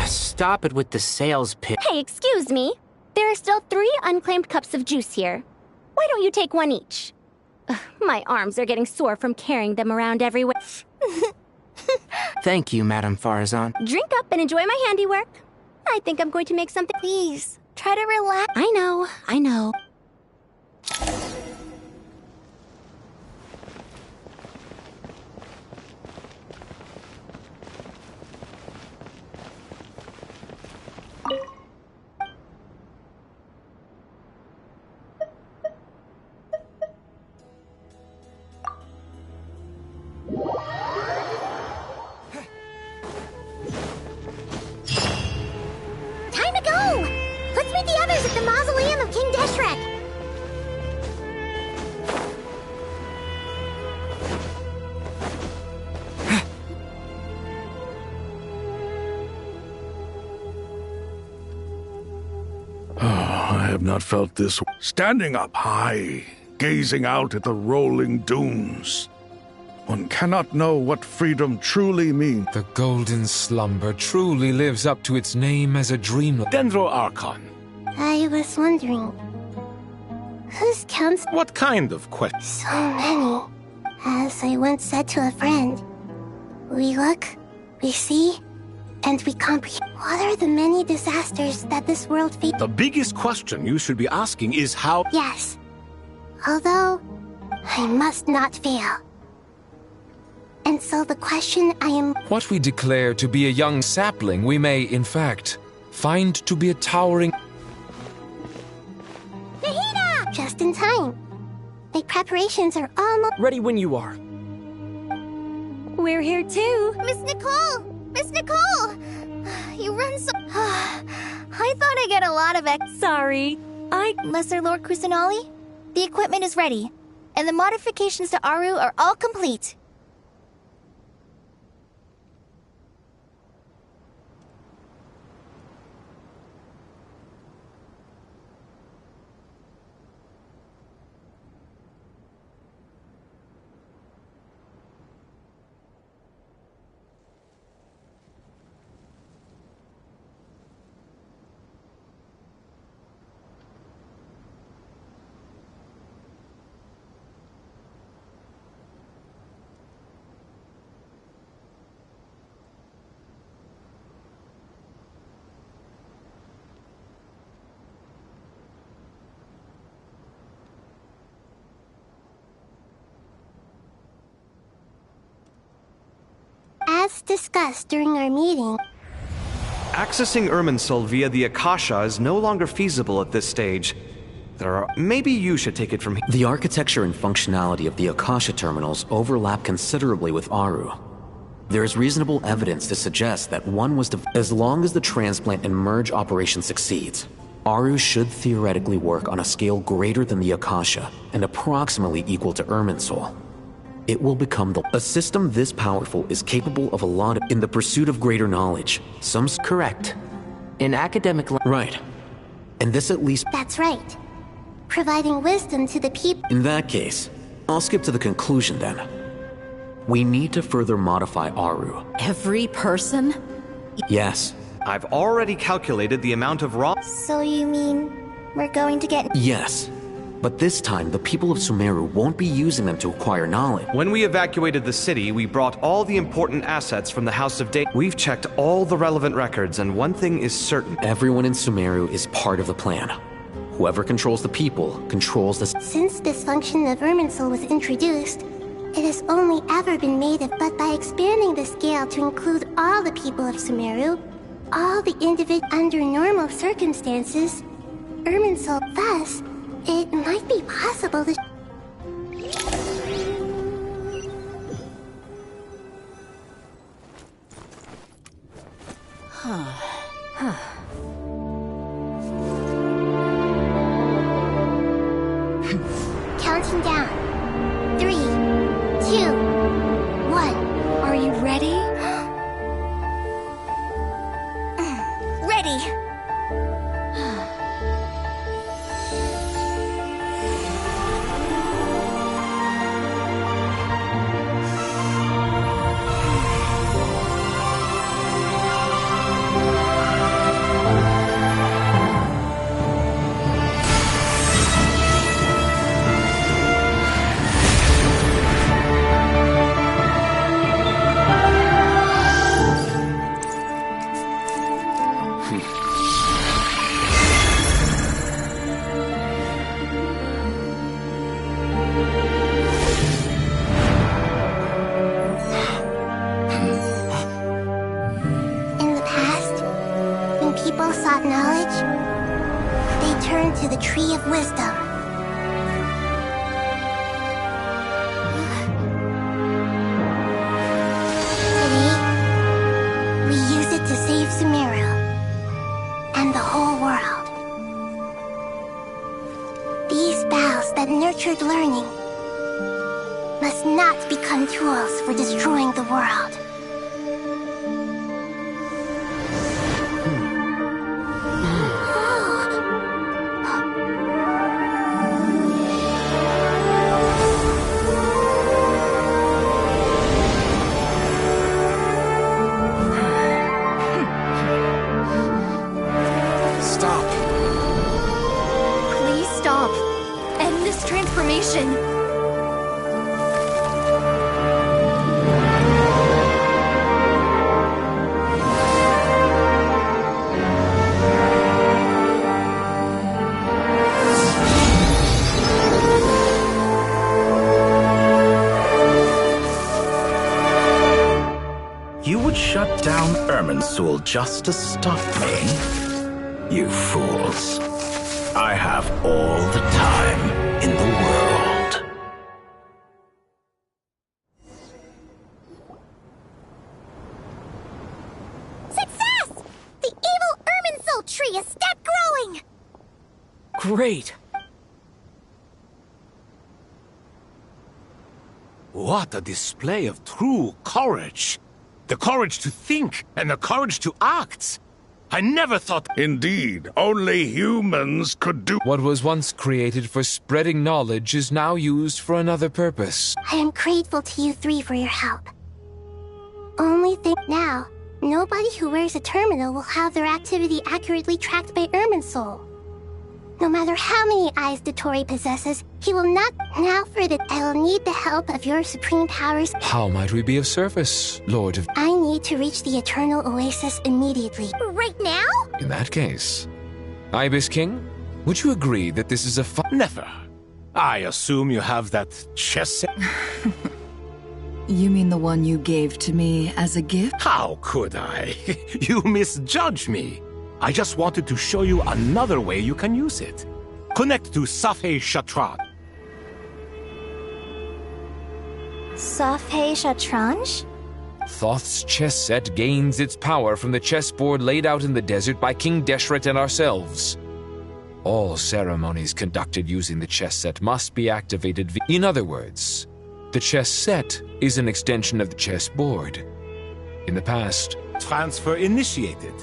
Stop it with the sales pitch. Hey, excuse me. There are still 3 unclaimed cups of juice here. Why don't you take one each? Ugh, my arms are getting sore from carrying them around everywhere. Thank you, Madame Farazan. Drink up and enjoy my handiwork. I think I'm going to make something. Please, try to relax. I know. I have not felt this. Standing up high, gazing out at the rolling dunes. One cannot know what freedom truly means. The golden slumber truly lives up to its name as a dream. Dendro Archon. I was wondering, whose counts? What kind of question? So many. As I once said to a friend, we look, we see, and we comprehend. What are the many disasters that this world faces? The biggest question you should be asking is how... Yes. Although, I must not fail. And so the question I am... What we declare to be a young sapling, we may, in fact, find to be a towering... Nahida! Just in time. The preparations are almost... Ready when you are. We're here too. Miss Nicole! Miss Nicole! You run so... I thought I get a lot of Sorry. Lesser Lord Kusanali, the equipment is ready, and the modifications to Aru are all complete. As discussed during our meeting, Accessing Irminsul via the Akasha is no longer feasible at this stage. Maybe you should take it from here. The architecture and functionality of the Akasha terminals overlap considerably with Aru. There is reasonable evidence to suggest that one was as long as the transplant and merge operation succeeds, Aru should theoretically work on a scale greater than the Akasha and approximately equal to Irminsul. It will become a system this powerful is capable of a lot in the pursuit of greater knowledge. Correct. In academic... Right. And this at least... That's right. Providing wisdom to the people... In that case, I'll skip to the conclusion then. We need to further modify Aru. Every person? Yes. I've already calculated the amount of raw... So you mean we're going to get... Yes. But this time, the people of Sumeru won't be using them to acquire knowledge. When we evacuated the city, we brought all the important assets from the House of Day. We've checked all the relevant records, and one thing is certain. Everyone in Sumeru is part of the plan. Whoever controls the people, controls the... Since dysfunction of Irminsul was introduced, it has only ever been made of... But by expanding the scale to include all the people of Sumeru, all the individuals under normal circumstances, Irminsul, thus... It might be possible to... Counting down. 3, 2, 1. Are you ready? Ready! To the Tree of Wisdom. Today, we use it to save Sumeru and the whole world. These boughs that nurtured learning must not become tools for destroying the world. You would shut down Irminsul just to stop me? You fools. I have all the time in the world. Success! The evil Irminsul tree has stopped growing! Great! What a display of true courage! The courage to think and the courage to act! I never thought... Indeed, only humans could do... What was once created for spreading knowledge is now used for another purpose. I am grateful to you three for your help. Only thing now, nobody who wears a terminal will have their activity accurately tracked by Irminsul. No matter how many eyes Dottore possesses, he will not... Now for the... I will need the help of your supreme powers. How might we be of service, Lord of... I need to reach the Eternal Oasis immediately. Right now? In that case, Ibis King, would you agree that this is a Never. I assume you have that chess set? You mean the one you gave to me as a gift? How could I? You misjudge me. I just wanted to show you another way you can use it. Connect to Safhe Shatran. Safhe Shatranj? Thoth's chess set gains its power from the chessboard laid out in the desert by King Deshret and ourselves. All ceremonies conducted using the chess set must be activated In other words, the chess set is an extension of the chessboard. In the past... Transfer initiated.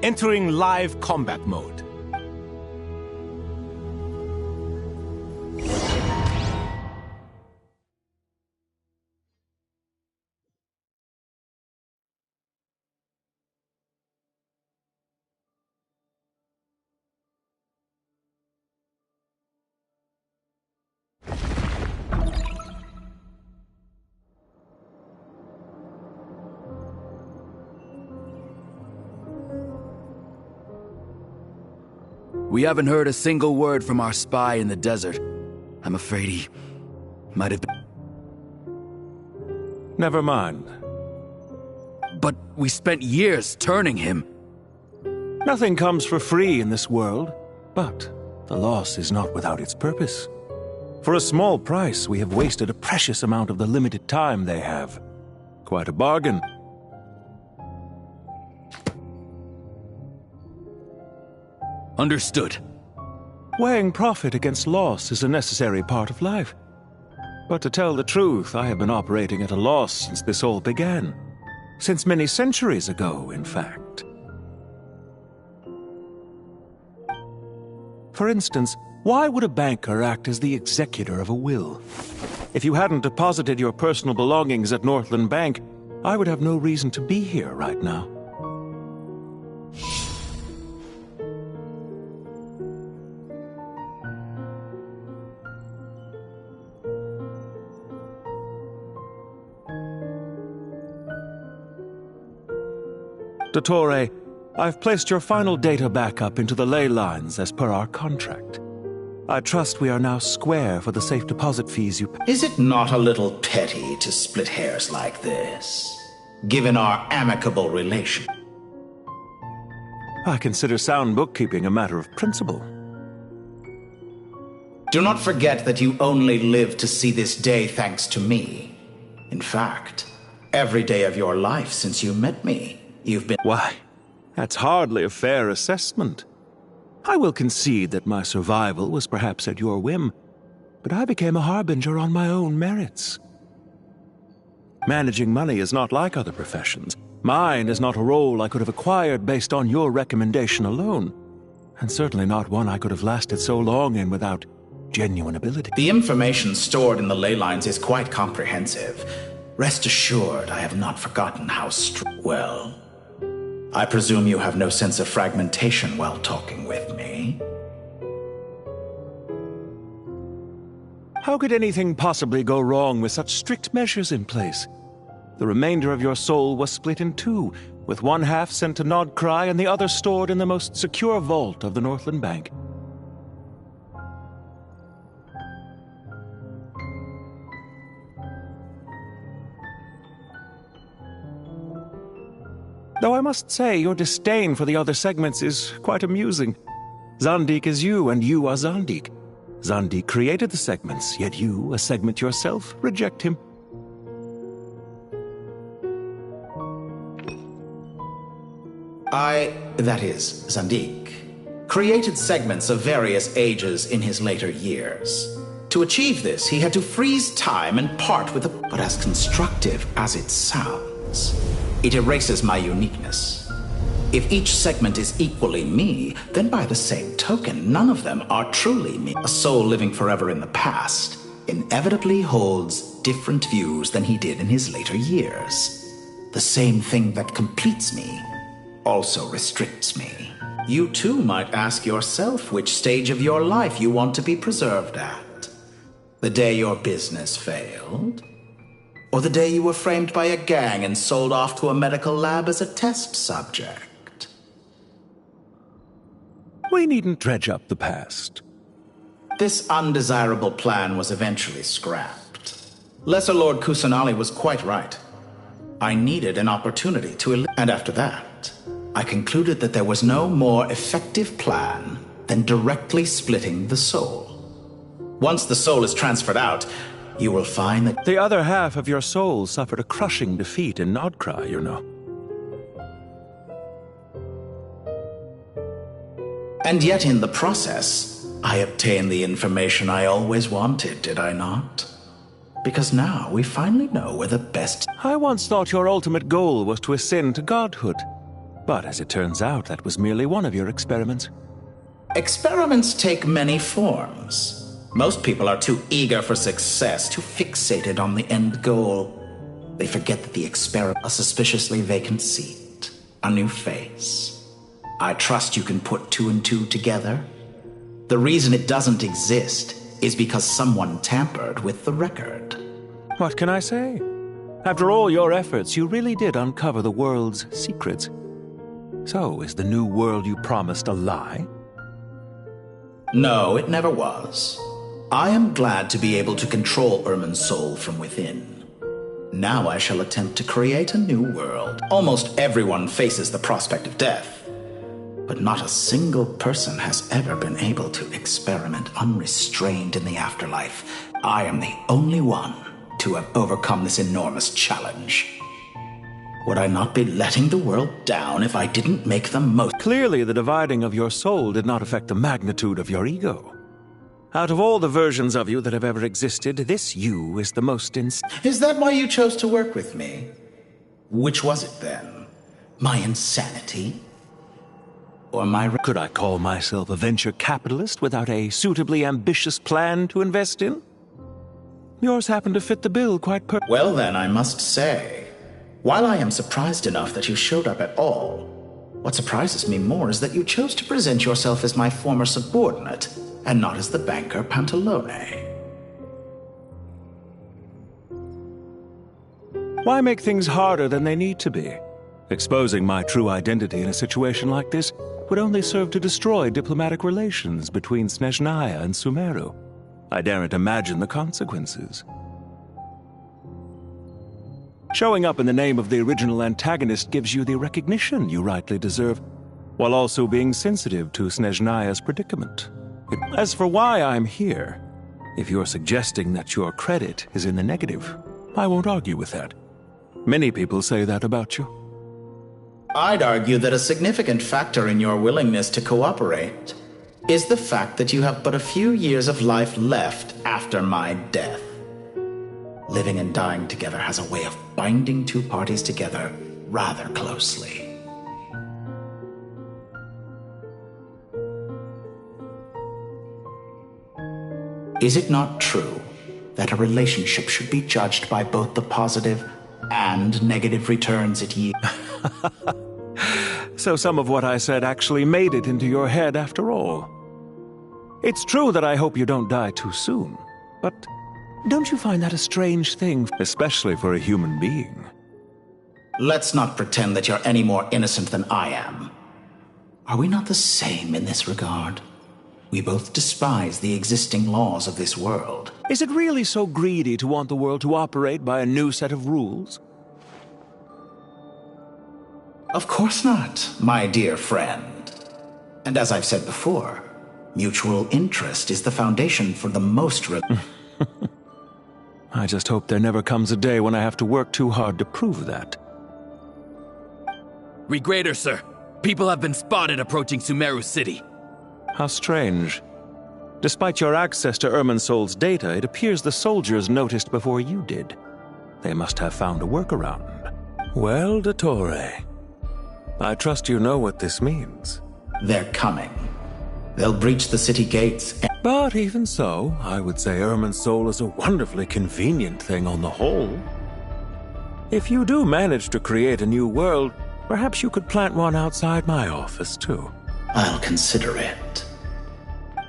Entering live combat mode. We haven't heard a single word from our spy in the desert. I'm afraid he might have been... Never mind. But we spent years turning him. Nothing comes for free in this world, but the loss is not without its purpose. For a small price, we have wasted a precious amount of the limited time they have. Quite a bargain. Understood. Weighing profit against loss is a necessary part of life. But to tell the truth, I have been operating at a loss since this all began. Since many centuries ago, in fact. For instance, why would a banker act as the executor of a will? If you hadn't deposited your personal belongings at Northland Bank, I would have no reason to be here right now. Dottore, I've placed your final data backup into the ley lines as per our contract. I trust we are now square for the safe deposit fees you pay. Is it not a little petty to split hairs like this, given our amicable relation? I consider sound bookkeeping a matter of principle. Do not forget that you only live to see this day thanks to me. In fact, every day of your life since you met me, you've been... Why, that's hardly a fair assessment. I will concede that my survival was perhaps at your whim, but I became a harbinger on my own merits. Managing money is not like other professions. Mine is not a role I could have acquired based on your recommendation alone, and certainly not one I could have lasted so long in without genuine ability. The information stored in the ley lines is quite comprehensive. Rest assured, I have not forgotten how well. I presume you have no sense of fragmentation while talking with me. How could anything possibly go wrong with such strict measures in place? The remainder of your soul was split in two, with one half sent to Nodcry and the other stored in the most secure vault of the Northland Bank. Though I must say, your disdain for the other segments is quite amusing. Zandik is you, and you are Zandik. Zandik created the segments, yet you, a segment yourself, reject him. That is, Zandik, created segments of various ages in his later years. To achieve this, he had to freeze time and part with it. But as constructive as it sounds, it erases my uniqueness. If each segment is equally me, then by the same token, none of them are truly me. A soul living forever in the past inevitably holds different views than he did in his later years. The same thing that completes me also restricts me. You too might ask yourself which stage of your life you want to be preserved at. The day your business failed? Or the day you were framed by a gang and sold off to a medical lab as a test subject? We needn't dredge up the past. This undesirable plan was eventually scrapped. Lesser Lord Kusanali was quite right. I needed an opportunity to and after that, I concluded that there was no more effective plan than directly splitting the soul. Once the soul is transferred out, you will find that the other half of your soul suffered a crushing defeat in Nodcry, you know. And yet in the process, I obtained the information I always wanted, did I not? Because now we finally know where the best... I once thought your ultimate goal was to ascend to godhood. But as it turns out, that was merely one of your experiments. Experiments take many forms. Most people are too eager for success, too fixated on the end goal. They forget that the experiment, a suspiciously vacant seat, a new face. I trust you can put two and two together. The reason it doesn't exist is because someone tampered with the record. What can I say? After all your efforts, you really did uncover the world's secrets. So, is the new world you promised a lie? No, it never was. I am glad to be able to control Irmin's soul from within. Now I shall attempt to create a new world. Almost everyone faces the prospect of death, but not a single person has ever been able to experiment unrestrained in the afterlife. I am the only one to have overcome this enormous challenge. Would I not be letting the world down if I didn't make the most? Clearly, the dividing of your soul did not affect the magnitude of your ego. Out of all the versions of you that have ever existed, this you is the most Is that why you chose to work with me? Which was it then? My insanity? Or my... Could I call myself a venture capitalist without a suitably ambitious plan to invest in? Yours happened to fit the bill quite Well then, I must say, while I am surprised enough that you showed up at all, what surprises me more is that you chose to present yourself as my former subordinate, and not as the banker Pantalone. Why make things harder than they need to be? Exposing my true identity in a situation like this would only serve to destroy diplomatic relations between Snezhnaya and Sumeru. I daren't imagine the consequences. Showing up in the name of the original antagonist gives you the recognition you rightly deserve, while also being sensitive to Snezhnaya's predicament. As for why I'm here, if you're suggesting that your credit is in the negative, I won't argue with that. Many people say that about you. I'd argue that a significant factor in your willingness to cooperate is the fact that you have but a few years of life left after my death. Living and dying together has a way of binding two parties together rather closely. Is it not true that a relationship should be judged by both the positive and negative returns it yields? So some of what I said actually made it into your head after all. It's true that I hope you don't die too soon, but don't you find that a strange thing, especially for a human being? Let's not pretend that you're any more innocent than I am. Are we not the same in this regard? We both despise the existing laws of this world. Is it really so greedy to want the world to operate by a new set of rules? Of course not, my dear friend. And as I've said before, mutual interest is the foundation for the most I just hope there never comes a day when I have to work too hard to prove that. Regrader, sir. People have been spotted approaching Sumeru City. How strange. Despite your access to Irminsol's data, it appears the soldiers noticed before you did. They must have found a workaround. Well, Dottore, I trust you know what this means. They're coming. They'll breach the city gates. But even so, I would say Irminsol is a wonderfully convenient thing on the whole. If you do manage to create a new world, perhaps you could plant one outside my office, too. I'll consider it.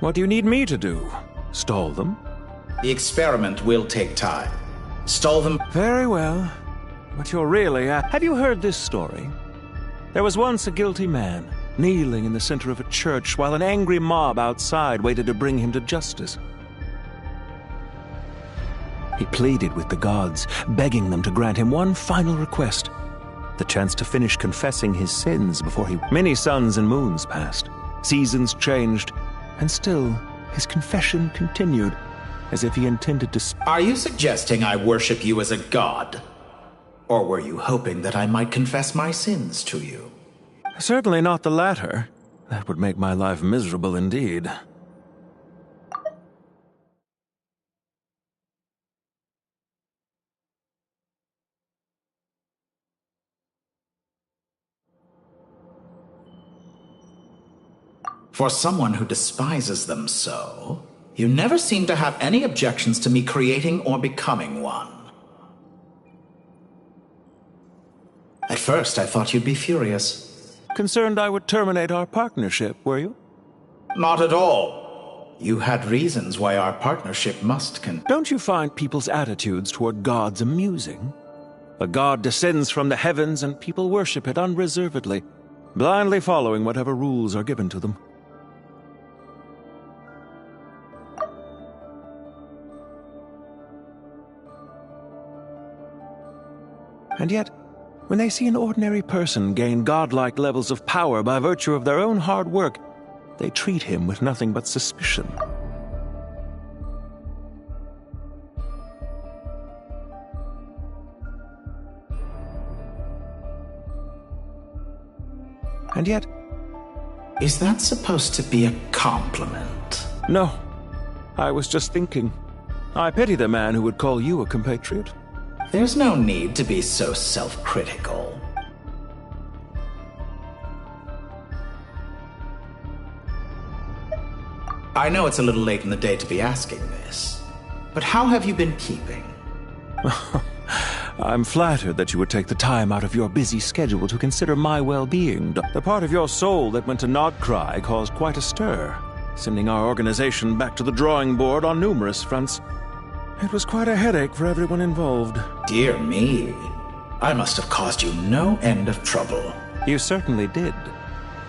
What do you need me to do? Stall them? The experiment will take time. Stall them. Very well. But you're really... have you heard this story? There was once a guilty man, kneeling in the center of a church while an angry mob outside waited to bring him to justice. He pleaded with the gods, begging them to grant him one final request, the chance to finish confessing his sins before he... Many suns and moons passed, seasons changed, and still his confession continued, as if he intended to... Are you suggesting I worship you as a god? Or were you hoping that I might confess my sins to you? Certainly not the latter. That would make my life miserable indeed. For someone who despises them so, you never seem to have any objections to me creating or becoming one. At first, I thought you'd be furious. Concerned I would terminate our partnership, were you? Not at all. You had reasons why our partnership must Don't you find people's attitudes toward gods amusing? A god descends from the heavens and people worship it unreservedly, blindly following whatever rules are given to them. And yet, when they see an ordinary person gain godlike levels of power by virtue of their own hard work, they treat him with nothing but suspicion. And yet... Is that supposed to be a compliment? No. I was just thinking. I pity the man who would call you a compatriot. There's no need to be so self-critical. I know it's a little late in the day to be asking this, but how have you been keeping? I'm flattered that you would take the time out of your busy schedule to consider my well-being. The part of your soul that went to Nodcry caused quite a stir, sending our organization back to the drawing board on numerous fronts. It was quite a headache for everyone involved. Dear me. I must have caused you no end of trouble. You certainly did.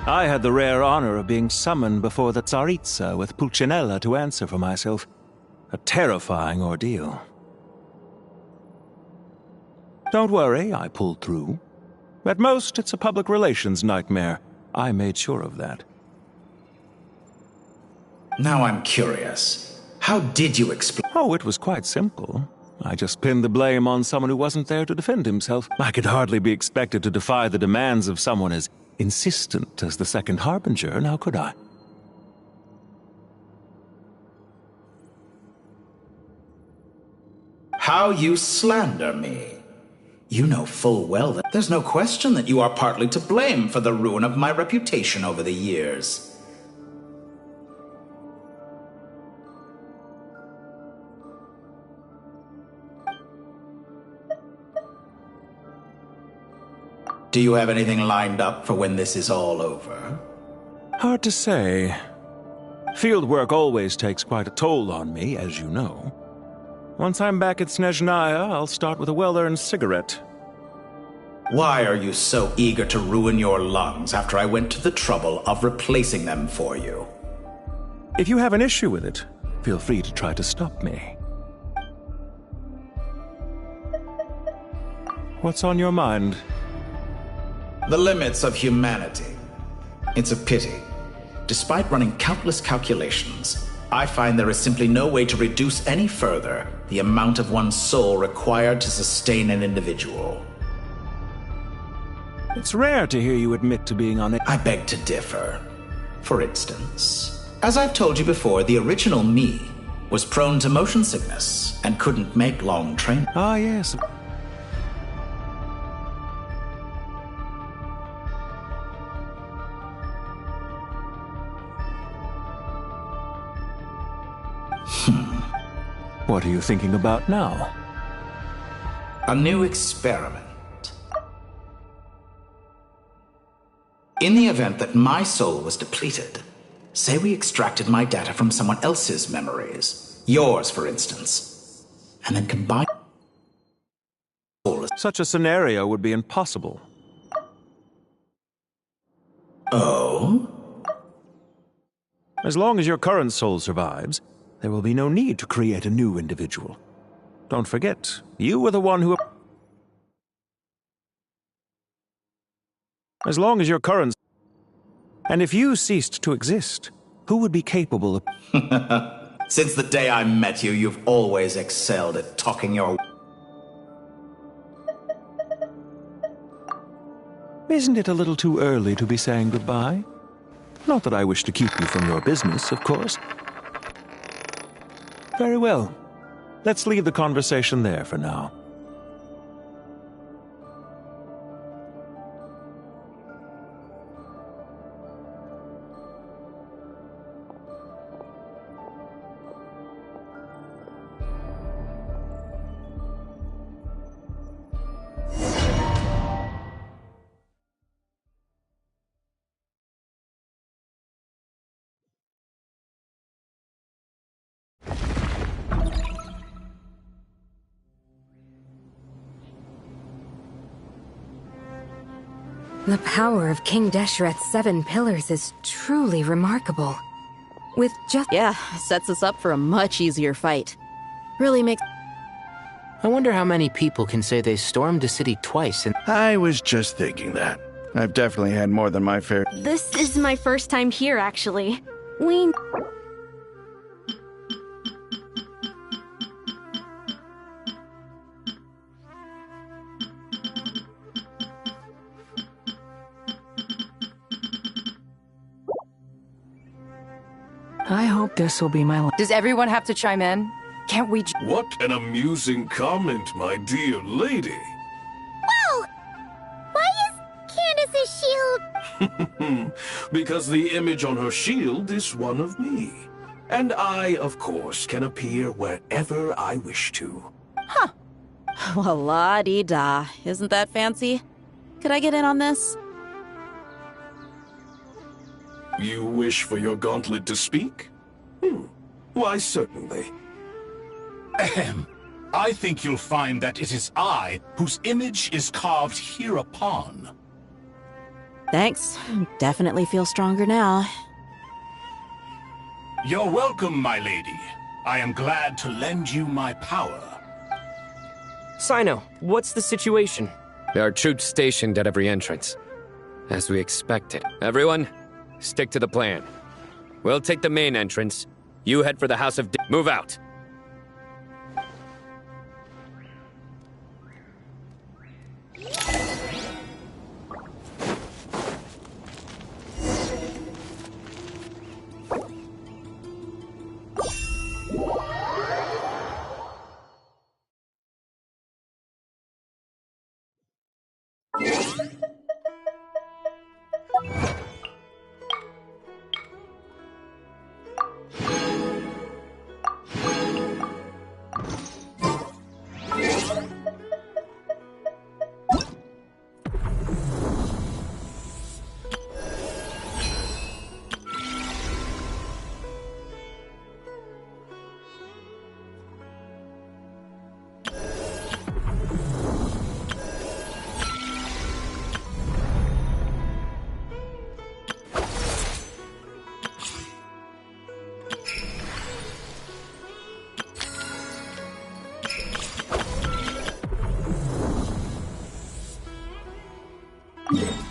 I had the rare honor of being summoned before the Tsaritsa with Pulcinella to answer for myself. A terrifying ordeal. Don't worry, I pulled through. At most, it's a public relations nightmare. I made sure of that. Now I'm curious. How did you explain? Oh, it was quite simple. I just pinned the blame on someone who wasn't there to defend himself. I could hardly be expected to defy the demands of someone as insistent as the Second Harbinger, now could I? How you slander me. You know full well that there's no question that you are partly to blame for the ruin of my reputation over the years. Do you have anything lined up for when this is all over? Hard to say. Fieldwork always takes quite a toll on me, as you know. Once I'm back at Snezhnaya, I'll start with a well-earned cigarette. Why are you so eager to ruin your lungs after I went to the trouble of replacing them for you? If you have an issue with it, feel free to try to stop me. What's on your mind? The limits of humanity. It's a pity. Despite running countless calculations, I find there is simply no way to reduce any further the amount of one's soul required to sustain an individual. It's rare to hear you admit to being unable. I beg to differ. For instance, as I've told you before, the original me was prone to motion sickness and couldn't make long train. Ah, yes. What are you thinking about now? A new experiment. In the event that my soul was depleted, say we extracted my data from someone else's memories, yours for instance, and then combined. Such a scenario would be impossible. Oh? As long as your current soul survives, there will be no need to create a new individual. Don't forget, you were the one who... As long as your current... And if you ceased to exist, who would be capable of... Since the day I met you, you've always excelled at talking your... Isn't it a little too early to be saying goodbye? Not that I wish to keep you from your business, of course. Very well. Let's leave the conversation there for now. The power of King Deshret's 7 pillars is truly remarkable. With just... Yeah, sets us up for a much easier fight. Really makes... I wonder how many people can say they stormed a city twice and... I was just thinking that. I've definitely had more than my fair... This is my first time here, actually. I hope this will be my... Does everyone have to chime in? Can't we... What an amusing comment, my dear lady. Wow! Why is Candace's shield... Because the image on her shield is one of me. And I, of course, can appear wherever I wish to. Huh. Well, la-dee-da. Isn't that fancy? Could I get in on this? You wish for your gauntlet to speak? Why, certainly. Ahem. I think you'll find that it is I whose image is carved hereupon. Thanks. Definitely feel stronger now. You're welcome, my lady. I am glad to lend you my power. Sino, what's the situation? There are troops stationed at every entrance. As we expected. Everyone, stick to the plan. We'll take the main entrance. You head for the House of... Move out! Yeah.